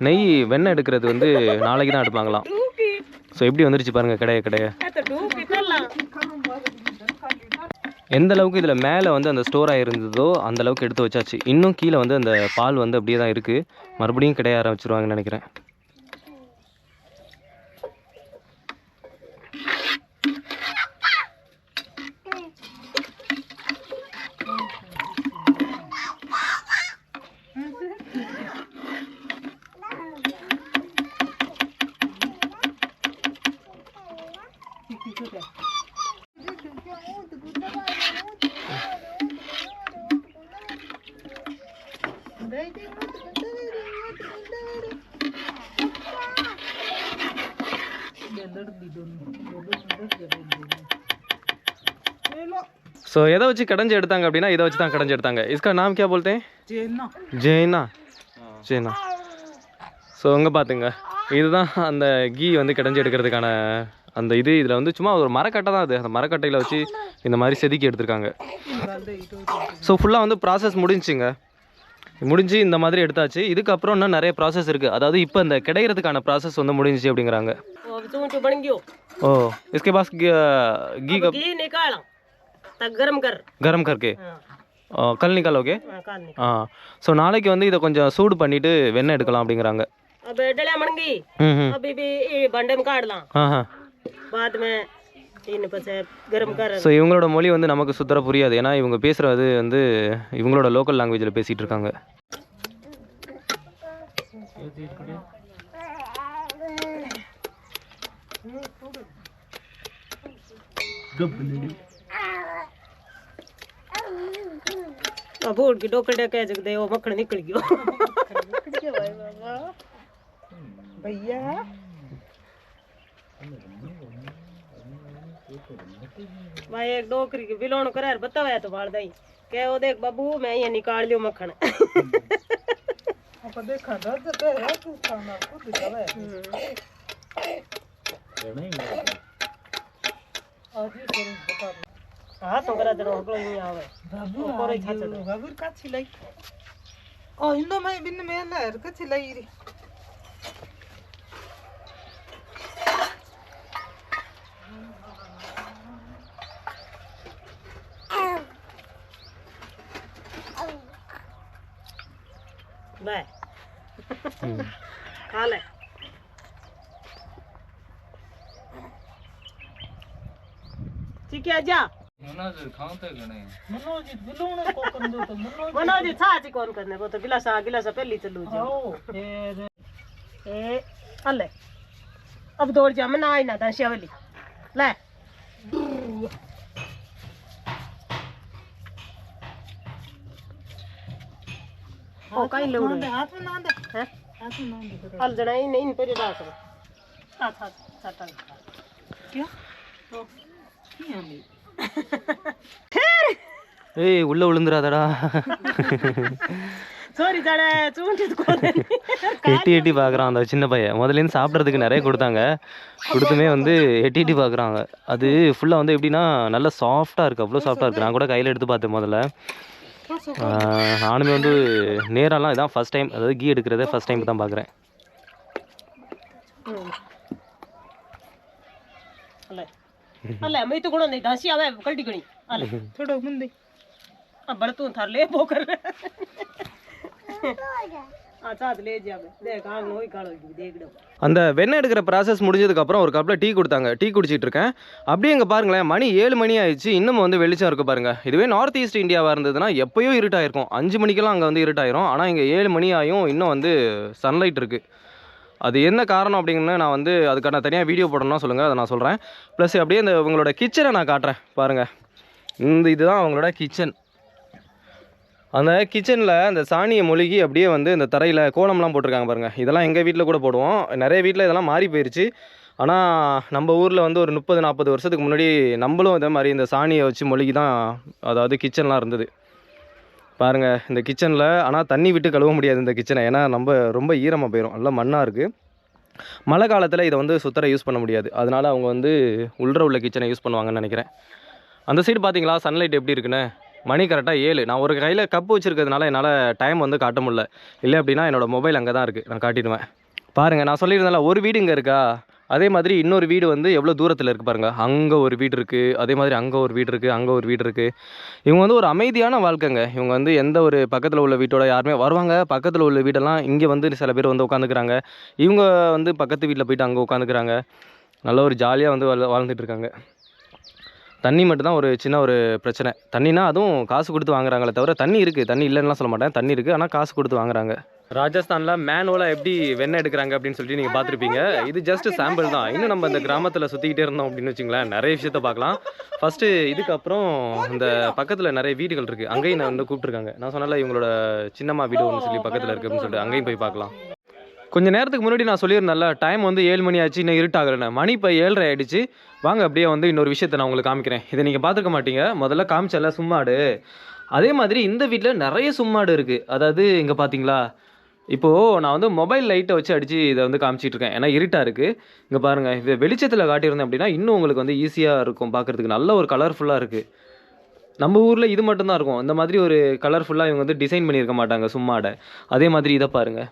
நெய் வெண்ணெய் எடுக்கிறது வந்து நாளைக்கு தான் எடுப்பாங்களாம். ஸோ எப்படி வந்துருச்சு பாருங்கள் கடைய. எந்த அளவுக்கு இதில் மேலே வந்து அந்த ஸ்டோர் ஆகிருந்ததோ அந்த அளவுக்கு எடுத்து வச்சாச்சு. இன்னும் கீழே வந்து அந்த பால் வந்து அப்படியே தான் இருக்குது. மறுபடியும் கிடையாது ஆரம்பிச்சிருவாங்கன்னு நினைக்கிறேன். ஸோ எதை வச்சு கடைஞ்சி எடுத்தாங்க அப்படின்னா, இதை வச்சு தான் கடைஞ்சி எடுத்தாங்க. इसका नाम क्या बोलते हैं? ஜெய்னா. ஸோ அங்கே பார்த்துங்க, இதுதான் அந்த கீ வந்து கடைஞ்சி எடுக்கிறதுக்கான அந்த இதில் வந்து சும்மா ஒரு மரக்கட்டை தான் அது. அந்த மரக்கட்டையில் வச்சு இந்த மாதிரி செதுக்கி எடுத்திருக்காங்க. ஸோ ஃபுல்லாக வந்து ப்ராசஸ் முடிஞ்சு இந்த மாதிரி எடுத்தாச்சு. இதுக்கப்புறம் இன்னும் நிறைய ப்ராசஸ் இருக்குது. அதாவது இப்போ இந்த கிடைக்கிறதுக்கான ப்ராசஸ் வந்து முடிஞ்சிச்சு அப்படிங்கிறாங்க. ஓ इसके बाद घी निकाला तक गरम करके कल निकालोगे? हाँ. ஸோ நாளைக்கு வந்து இதை கொஞ்சம் சூடு பண்ணிவிட்டு வெண்ணெய் எடுக்கலாம் அப்படிங்கிறாங்க. ஸோ இவங்களோட மொழி வந்து நமக்கு சுத்தர புரியாது. ஏன்னா இவங்க பேசுகிறது வந்து இவங்களோட லோக்கல் லாங்குவேஜில் பேசிகிட்டு இருக்காங்க. भूड की डोकड़े कह सकते वो मक्खन निकल गयो भैया भाई एक डोकरी के बिलोण करे बतावे तो बाल दई के ओ देख बाबू मैं ये निकाल लियो मक्खन अपन देखा दर्द दे है तू खाना खुद दिखावे नहीं आज ही करूं बता हां तो करा जरो अगलो ही आवे बाबू कोरे छाछ बाबू का छिलाई ओ हिंदो में बिन में ला का छिलाई रे बाय खा ले ठीक है जा मनोज खाऊं तो गणे मनोज बिलोण को कर दो तो मनोज छाछ कौन करने वो तो गिलासा पहली चलू जाओ फिर ए अले अब दौड़ जा मैं ना आई ना दंशियावली ले ओ काई लोड़ हाथ में ना दे हैं हाथ में ना दे अल जणा नहीं पर डाल कर हाथ क्या ओ क्या में ஏய் உள்ள விழுந்துராதடா. சாரி ஜட சூண்டிட்டு கோதே எட்டி எட்டி பார்க்குறான் அந்த சின்ன பையன். முதல்லேருந்து சாப்பிட்றதுக்கு நிறைய கொடுத்தாங்க, கொடுத்துமே வந்து எட்டி எட்டி பார்க்குறாங்க. அது ஃபுல்லாக வந்து எப்படின்னா நல்லா சாஃப்டாக இருக்குது, அவ்வளோ சாஃப்டாக இருக்குது. நான் கூட கையில் எடுத்து பார்த்தேன் முதல்ல. நானுமே வந்து நேராலாம் இதான் ஃபஸ்ட் டைம், அதாவது கீ எடுக்கிறத ஃபஸ்ட் டைம் தான் பார்க்குறேன். अल्ले मैं तो गुण नहीं दासी आवे कल्टी गणी अल्ले थोड़ा मुंदे अब बड़ तू थार ले पोकर अच्छा ले जावे देख आग नोई कालो देख दो. அந்த வெண்ணெய் எடுக்கிற ப்ராசஸ் முடிஞ்சதுக்கப்புறம் ஒரு கப்பில் டீ கொடுத்தாங்க, டீ குடிச்சிட்டு இருக்கேன். அப்படியே இங்கே பாருங்களேன், மணி 7 மணி ஆயிடுச்சு, இன்னும் வந்து வெளிச்சம் இருக்குது பாருங்கள். இதுவே நார்த் ஈஸ்ட் இந்தியாவாக இருந்ததுன்னா எப்போயோ இருட்டாயிருக்கும், 5 மணிக்கெல்லாம் அங்கே வந்து இருட்டாயிரும். ஆனால் இங்கே 7 மணி ஆயும் இன்னும் வந்து சன்லைட் இருக்குது. அது என்ன காரணம் அப்படிங்கன்னு நான் வந்து அதுக்கான தனியாக வீடியோ போடணும்னா சொல்லுங்கள், அதை நான் சொல்கிறேன். ப்ளஸ் அப்படியே இந்த உங்களோட கிச்சனை நான் காட்டுறேன் பாருங்கள். இதுதான் அவங்களோட கிச்சன். அந்த கிச்சனில் அந்த சாணியை மொழிகி அப்படியே வந்து இந்த தரையில் கோலம்லாம் போட்டிருக்காங்க பாருங்கள். இதெல்லாம் எங்கள் வீட்டில் கூட போடுவோம், நிறைய வீட்டில் இதெல்லாம் மாறி போயிடுச்சு. ஆனால் நம்ம ஊரில் வந்து ஒரு 30-40 வருஷத்துக்கு முன்னாடி நம்மளும் இதே மாதிரி இந்த சாணியை வச்சு மொழிகி தான் அதாவது கிச்சன்லாம் இருந்தது பாருங்கள். இந்த கிச்சனில் ஆனால் தண்ணி விட்டு கழுவ முடியாது இந்த கிச்சனை, ஏன்னா நம்ம ரொம்ப ஈரமாக போயிடும், நல்லா மண்ணாக இருக்குது. மழை காலத்தில் இதை வந்து சுத்தரை யூஸ் பண்ண முடியாது, அதனால் அவங்க வந்து உள்ள கிச்சனை யூஸ் பண்ணுவாங்கன்னு நினைக்கிறேன். அந்த சைடு பார்த்தீங்களா சன்லைட் எப்படி இருக்குன்னு? மணி கரெக்டாக 7. நான் ஒரு கையில் கப்பு வச்சுருக்கிறதுனால என்னால் டைம் வந்து காட்ட முடியல, இல்லை அப்படின்னா என்னோடய மொபைல் அங்கே தான் இருக்குது, நான் காட்டிடுவேன். பாருங்கள், நான் சொல்லியிருந்தேன்ல ஒரு வீடு இங்கே இருக்கா, அதே மாதிரி இன்னொரு வீடு வந்து எவ்வளோ தூரத்தில் இருக்குது பாருங்கள். அங்கே ஒரு வீடு இருக்குது, அதே மாதிரி அங்கே ஒரு வீடு இருக்குது, அங்கே ஒரு வீடு இருக்குது. இவங்க வந்து ஒரு அமைதியான வாழ்க்கைங்க. இவங்க வந்து எந்த ஒரு பக்கத்தில் உள்ள வீட்டோட யாருமே வருவாங்க, பக்கத்தில் உள்ள வீடெல்லாம் இங்கே வந்து சில பேர் வந்து உட்காந்துக்கிறாங்க, இவங்க வந்து பக்கத்து வீட்டில் போயிட்டு அங்கே உட்காந்துக்கிறாங்க. நல்ல ஒரு ஜாலியாக வந்து வாழ்ந்துட்டு இருக்காங்க. தண்ணி மட்டும்தான் ஒரு சின்ன ஒரு பிரச்சனை. தண்ணினா அதுவும் காசு கொடுத்து வாங்குறாங்களே தவிர, தண்ணி இருக்குது, தண்ணி இல்லைன்னா சொல்ல மாட்டேன், தண்ணி இருக்குது, ஆனால் காசு கொடுத்து வாங்குறாங்க. ராஜஸ்தானில் மேனுவலாக எப்படி வெண்ணெய் எடுக்கிறாங்க அப்படின்னு சொல்லிட்டு நீங்கள் பார்த்துருப்பீங்க. இது ஜஸ்ட் சாம்பிள் தான். இன்னும் நம்ம இந்த கிராமத்தில் சுற்றிக்கிட்டே இருந்தோம் அப்படின்னு வச்சுங்களேன், நிறைய விஷயத்த பார்க்கலாம். ஃபஸ்ட்டு இதுக்கப்புறம் இந்த பக்கத்தில் நிறைய வீடுகள் இருக்குது, அங்கேயும் நான் வந்து கூப்பிட்ருக்காங்க. நான் சொன்னால இவங்களோட சின்னம்மா வீடு ஒன்று சொல்லி பக்கத்தில் இருக்குது அப்படின்னு சொல்லிட்டு அங்கேயும் போய் பார்க்கலாம். கொஞ்சம் நேரத்துக்கு முன்னாடி நான் சொல்லியிருந்தேன்ல, டைம் வந்து 7 மணி ஆச்சு, இன்னும் இருட்டாகலைண்ணே. மணி இப்போ 7:30 ஆகிடுச்சு. வாங்க அப்படியே வந்து இன்னொரு விஷயத்தை நான் உங்களுக்கு காமிக்கிறேன். இதை நீங்கள் பார்த்துருக்க மாட்டீங்க, முதல்ல காமிச்சல சும்மாடு. அதே மாதிரி இந்த வீட்டில் நிறைய சும்மாடு இருக்குது. அதாவது இங்கே பார்த்தீங்களா, இப்போது நான் வந்து மொபைல் லைட்டை வச்சு அடித்து இதை வந்து காமிச்சிட்டு இருக்கேன், ஏன்னா இருட்டாக இருக்குது. இங்கே பாருங்கள், இதை வெளிச்சத்தில் காட்டியிருந்தேன் அப்படின்னா இன்னும் உங்களுக்கு வந்து ஈஸியாக இருக்கும் பார்க்குறதுக்கு. நல்ல ஒரு கலர்ஃபுல்லாக இருக்குது. நம்ம ஊரில் இது மட்டும்தான் இருக்கும், இந்த மாதிரி ஒரு கலர்ஃபுல்லாக இவங்க வந்து டிசைன் பண்ணியிருக்க மாட்டாங்க சும்மாடை. அதே மாதிரி இதை பாருங்கள்,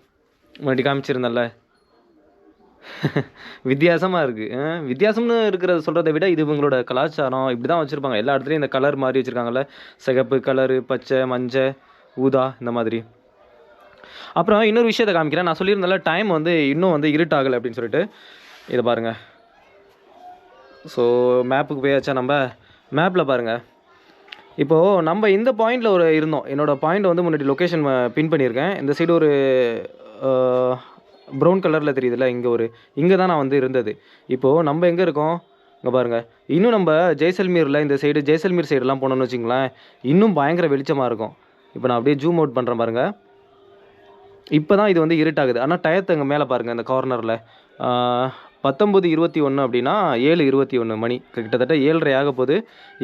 முன்னாடி காமிச்சிருந்தேன்ல, வித்தியாசமாக இருக்குது. வித்தியாசம்னு இருக்கிறத சொல்கிறத விட இது இவங்களோட கலாச்சாரம், இப்படி தான் வச்சுருப்பாங்க. எல்லா இடத்துலையும் இந்த கலர் மாதிரி வச்சுருக்காங்கல்ல, சிகப்பு கலரு, பச்சை, மஞ்சள், ஊதா, இந்த மாதிரி. அப்புறம் இன்னொரு விஷயத்தை காமிக்கிறேன். நான் சொல்லியிருந்தால டைம் வந்து இன்னும் வந்து இருட்டாகலை அப்படின்னு சொல்லிட்டு. இதை பாருங்கள். ஸோ மேப்புக்கு போயாச்சா, நம்ம மேப்பில் பாருங்கள். இப்போது நம்ம இந்த பாயிண்டில் ஒரு இருந்தோம், என்னோடய பாயிண்ட் வந்து முன்னாடி லொக்கேஷன் பின் பண்ணியிருக்கேன். இந்த சைடு ஒரு ப்ரௌன் கலரில் தெரியுதுல்ல, இங்கே தான் நான் வந்து இருந்தது. இப்போது நம்ம எங்கே இருக்கோம் இங்கே பாருங்கள். இன்னும் நம்ம ஜெய்சல்மீரில் இந்த சைடு ஜெய்சல்மீர் சைடெலாம் போனோம்னு வச்சிங்களேன், இன்னும் பயங்கர வெளிச்சமாக இருக்கும். இப்போ நான் அப்படியே ஜூம் அவுட் பண்ணுறேன் பாருங்கள். இப்போ தான் இது வந்து இருட்டாகுது. ஆனால் டயத்தை அங்கே மேலே பாருங்கள் இந்த கார்னரில் 19:21 அப்படின்னா 7:21 மணி, கிட்டத்தட்ட 7:30 ஆக போகுது.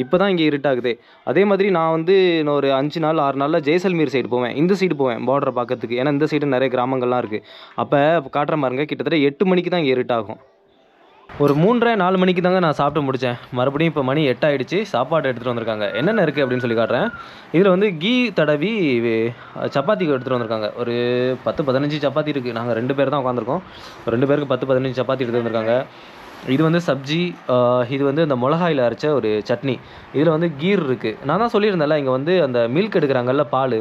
இப்போ தான் இங்கே இருட்டாகுது. அதே மாதிரி நான் வந்து இன்னும் ஒரு 5 நாள் 6 நாளில் ஜெய்சல்மீர் சைடு போவேன். இந்த சைடு போவேன் பார்டரை பார்க்கறதுக்கு. ஏன்னா இந்த சைடு நிறைய கிராமங்கள்லாம் இருக்குது. அப்போ காட்டுற பாருங்க, கிட்டத்தட்ட 8 மணிக்கு தான் இங்கே இருட்டாகும். ஒரு 3:30-4 மணிக்கு தாங்க நான் சாப்பிட்டு முடித்தேன். மறுபடியும் இப்போ மணி 8 ஆகிடுச்சு. சாப்பாடு எடுத்துகிட்டு வந்திருக்காங்க. என்னென்ன இருக்குது அப்படின்னு சொல்லி காட்டுறேன். இதில் வந்து கீ தடவி சப்பாத்தி எடுத்துகிட்டு வந்திருக்காங்க. ஒரு 10-15 சப்பாத்தி இருக்குது. நாங்கள் 2 பேர் தான் உட்காந்துருக்கோம். 2 பேருக்கு 10-15 சப்பாத்தி எடுத்து வந்திருக்காங்க. இது வந்து சப்ஜி, இது வந்து இந்த மிளகாயில் அரைச்ச ஒரு சட்னி. இதில் வந்து கீர் இருக்குது. நான் தான் சொல்லியிருந்தேன்ல, இங்கே வந்து அந்த மில்க் எடுக்கிறாங்கல்ல, பால்,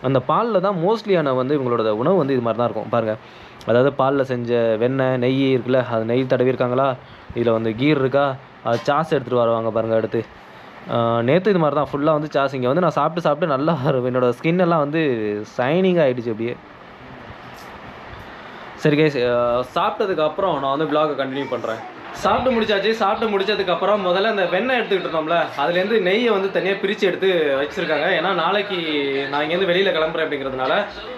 அந்த பாலில் தான் மோஸ்ட்லியான வந்து இவங்களோட உணவு வந்து இது மாதிரி தான் இருக்கும் பாருங்கள். அதாவது பாலில் செஞ்ச வெண்ணெய், நெய் இருக்குல்ல, அது நெய் தடவிருக்காங்களா, இதில் வந்து கீர் இருக்கா, அது சாஸ் எடுத்துகிட்டு வருவாங்க பாருங்கள் அடுத்து. நேற்று இது மாதிரி தான் ஃபுல்லாக வந்து சாஸ். இங்கே வந்து நான் சாப்பிட்டு நல்லா என்னோடய ஸ்கின் எல்லாம் வந்து ஷைனிங்காக ஆகிடுச்சு அப்படியே. சரி கைஸ், சாப்பிட்டதுக்கப்புறம் நான் வந்து vlog கண்டினியூ பண்ணுறேன். சாப்பிட்டு முடிச்சாச்சு. சாப்பிட்டு முடிச்சதுக்கப்புறம் முதல்ல அந்த வெண்ணெய் எடுத்துக்கிட்டு இருந்தோம்ல, அதுலேருந்து நெய்யை வந்து தனியாக பிரித்து எடுத்து வச்சுருக்காங்க. ஏன்னா நாளைக்கு நான் இங்கேருந்து வெளியில் கிளம்புறேன் அப்படிங்கிறதுனால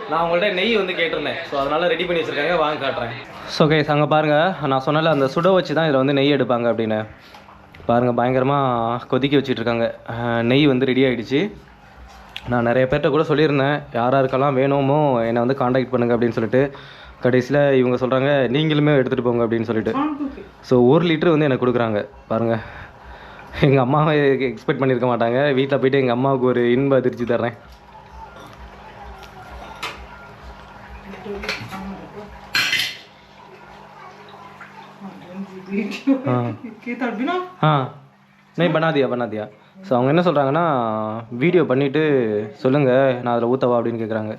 நான் உங்கள்கிட்ட நெய் வந்து கேட்டிருந்தேன். ஸோ அதனால் ரெடி பண்ணி வச்சுருக்காங்க, வாங்க காட்டுறேன். ஸோ கைஸ், அங்கே பாருங்கள், நான் சொன்னல அந்த சுட வச்சு தான் இதில் வந்து நெய் எடுப்பாங்க அப்படின்னு. பாருங்கள், பயங்கரமாக கொதிக்க வச்சுட்ருக்காங்க. நெய் வந்து ரெடி ஆகிடுச்சு. நான் நிறைய பேர்கிட்ட கூட சொல்லியிருந்தேன், யாராருக்கெல்லாம் வேணுமோ என்னை வந்து காண்டாக்ட் பண்ணுங்கள் அப்படின்னு சொல்லிட்டு. கடைசியில் இவங்க சொல்கிறாங்க நீங்களுமே எடுத்துகிட்டு போங்க அப்படின்னு சொல்லிட்டு. ஸோ 1 லிட்டர் வந்து எனக்கு கொடுக்குறாங்க பாருங்கள். எங்கள் அம்மாவை எக்ஸ்பெக்ட் பண்ணியிருக்க மாட்டாங்க. வீட்டில் போய்ட்டு எங்கள் அம்மாவுக்கு ஒரு இன்ப அதிர்ச்சி தர்றேன். नहीं बना दिया. ஸோ அவங்க என்ன சொல்கிறாங்கன்னா, வீடியோ பண்ணிவிட்டு சொல்லுங்கள் நான் அதில் ஊற்றவா அப்படின்னு கேட்குறாங்க.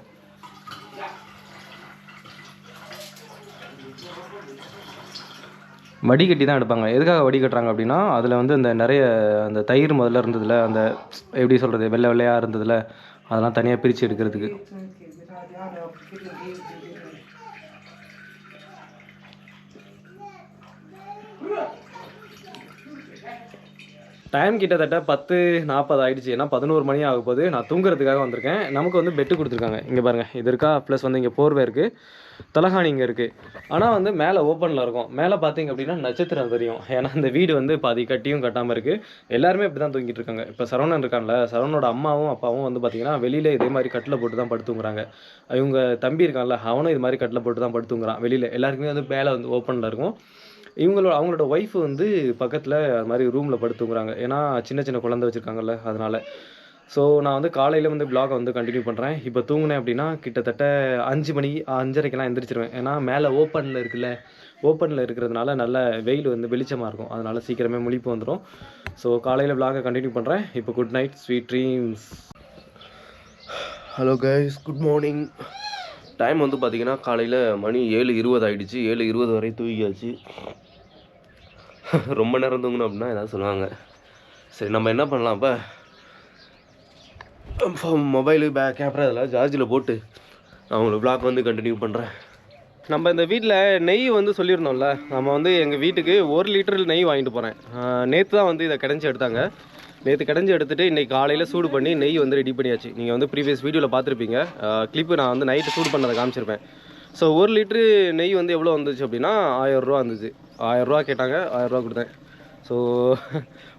வடிகட்டி தான் எடுப்பாங்க. எதுக்காக வடிகட்டுறாங்க அப்படின்னா, அதில் வந்து அந்த நிறைய அந்த தயிர் முதல்ல இருந்ததில்ல, அந்த எப்படி சொல்கிறது, வெள்ளை வெள்ளையாக இருந்ததில்ல, அதெல்லாம் தனியாக பிரித்து எடுக்கிறதுக்கு. டைம் கிட்டத்தட்ட 10:40 ஆகிடுச்சு. ஏன்னா 11 மணி ஆக போகுது. நான் தூங்குறதுக்காக வந்திருக்கேன். நமக்கு வந்து பெட்டு கொடுத்துருக்காங்க. இங்கே பாருங்கள், இது இருக்கா, ப்ளஸ் வந்து இங்கே போர்வை இருக்குது, தலகாணி இங்கே இருக்குது. ஆனால் வந்து மேலே ஓப்பனில் இருக்கும். மேலே பார்த்தீங்க அப்படின்னா நட்சத்திரம் தெரியும். ஏன்னா இந்த வீடு வந்து பாதி கட்டியும் கட்டாமல் இருக்குது. எல்லாருமே இப்படி தான் தூங்கிட்டு இருக்காங்க. இப்போ சரவணன் இருக்கான்ல, சரவணோட அம்மாவும் அப்பாவும் வந்து பார்த்திங்கன்னா வெளியில் இதே மாதிரி கட்டில் போட்டு தான் படுத்துங்கிறாங்க. இவங்க தம்பி இருக்கான்ல, அவனும் இது மாதிரி கட்டில் போட்டு தான் படுத்துங்கிறான். வெளியில் எல்லாருக்குமே வந்து மேலே வந்து ஓப்பனில் இருக்கும். அவங்களோட ஒய்ஃபு வந்து பக்கத்தில் அது மாதிரி ரூமில் படுத்துங்கிறாங்க. ஏன்னா சின்ன குழந்தை வச்சுருக்காங்கல்ல, அதனால். ஸோ நான் வந்து காலையில் வந்து vlog வந்து கண்டினியூ பண்ணுறேன். இப்போ தூங்கினேன் அப்படின்னா கிட்டத்தட்ட 5 மணி 5:30க்கெல்லாம் எந்திரிச்சிருவேன். ஏன்னா மேலே ஓப்பனில் இருக்குல்ல, ஓப்பனில் இருக்கிறதுனால நல்ல வெயில் வந்து வெளிச்சமாக இருக்கும். அதனால் சீக்கிரமே முழிப்பு வந்துடும். ஸோ காலையில் vlog கண்டினியூ பண்ணுறேன். இப்போ good night, sweet dreams. Hello guys, good morning. Time வந்து பார்த்திங்கன்னா காலையில் மணி 7:20 ஆகிடுச்சு. 7:20 வரை தூங்கியாச்சு. ரொம்ப நேரம் தூங்கணும் அப்படின்னா ஏதாவது சொல்லுவாங்க. சரி, நம்ம என்ன பண்ணலாம், இப்போ மொபைலு கேமரா இதெல்லாம் சார்ஜில் போட்டு நான் உங்களுக்கு vlog வந்து கண்டினியூ பண்ணுறேன். நம்ம இந்த வீட்டில் நெய் வந்து சொல்லியிருந்தோம்ல, நம்ம வந்து எங்கள் வீட்டுக்கு 1 லிட்டர் நெய் வாங்கிட்டு போகிறேன். நேற்று தான் வந்து இதை கடைஞ்சி எடுத்தாங்க. நேற்று கடைஞ்சி எடுத்துகிட்டு இன்றைக்கி காலையில் சூடு பண்ணி நெய் வந்து ரெடி பண்ணியாச்சு. நீங்கள் வந்து ப்ரீவியஸ் வீடியோவில் பார்த்துருப்பீங்க. கிளிப்பு நான் வந்து நைட்டு சூடு பண்ணதை காமிச்சிருப்பேன். ஸோ 1 லிட்ரு நெய் வந்து எவ்வளோ வந்துச்சு அப்படின்னா 1000 ரூபா வந்துச்சு. 1000 ரூபா கேட்டாங்க, 1000 ரூபா கொடுத்தேன். ஸோ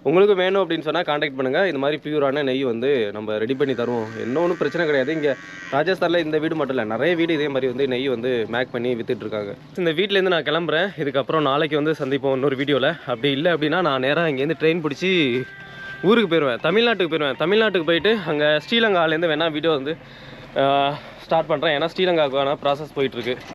உங்களுக்கு வேணும் அப்படின்னு சொன்னால் காண்டாக்ட் பண்ணுங்கள். இந்த மாதிரி பியூரான நெய் வந்து நம்ம ரெடி பண்ணி தருவோம். ஒன்றும் பிரச்சனை கிடையாது. இங்கே ராஜஸ்தானில் இந்த வீடு மட்டும் இல்லை, நிறைய வீடு இதே மாதிரி வந்து நெய் வந்து மேக் பண்ணி விற்றுட்ருக்காங்க. இந்த வீட்டிலேருந்து நான் கிளம்புறேன். இதுக்கப்புறம் நாளைக்கு வந்து சந்திப்போம் இன்னொரு வீடியோவில். அப்படி இல்லை அப்படின்னா நான் நேராக இங்கேருந்து ட்ரெயின் பிடிச்சி ஊருக்கு போயிடுவேன், தமிழ்நாட்டுக்கு போயிடுவேன். தமிழ்நாட்டுக்கு போயிட்டு அங்கே ஸ்ரீலங்காலேருந்து வேணால் வீடியோ வந்து ஸ்டார்ட் பண்ணுறேன். ஏன்னா ஸ்ரீலங்காவுக்கான ப்ராசஸ் போயிட்டுருக்கு.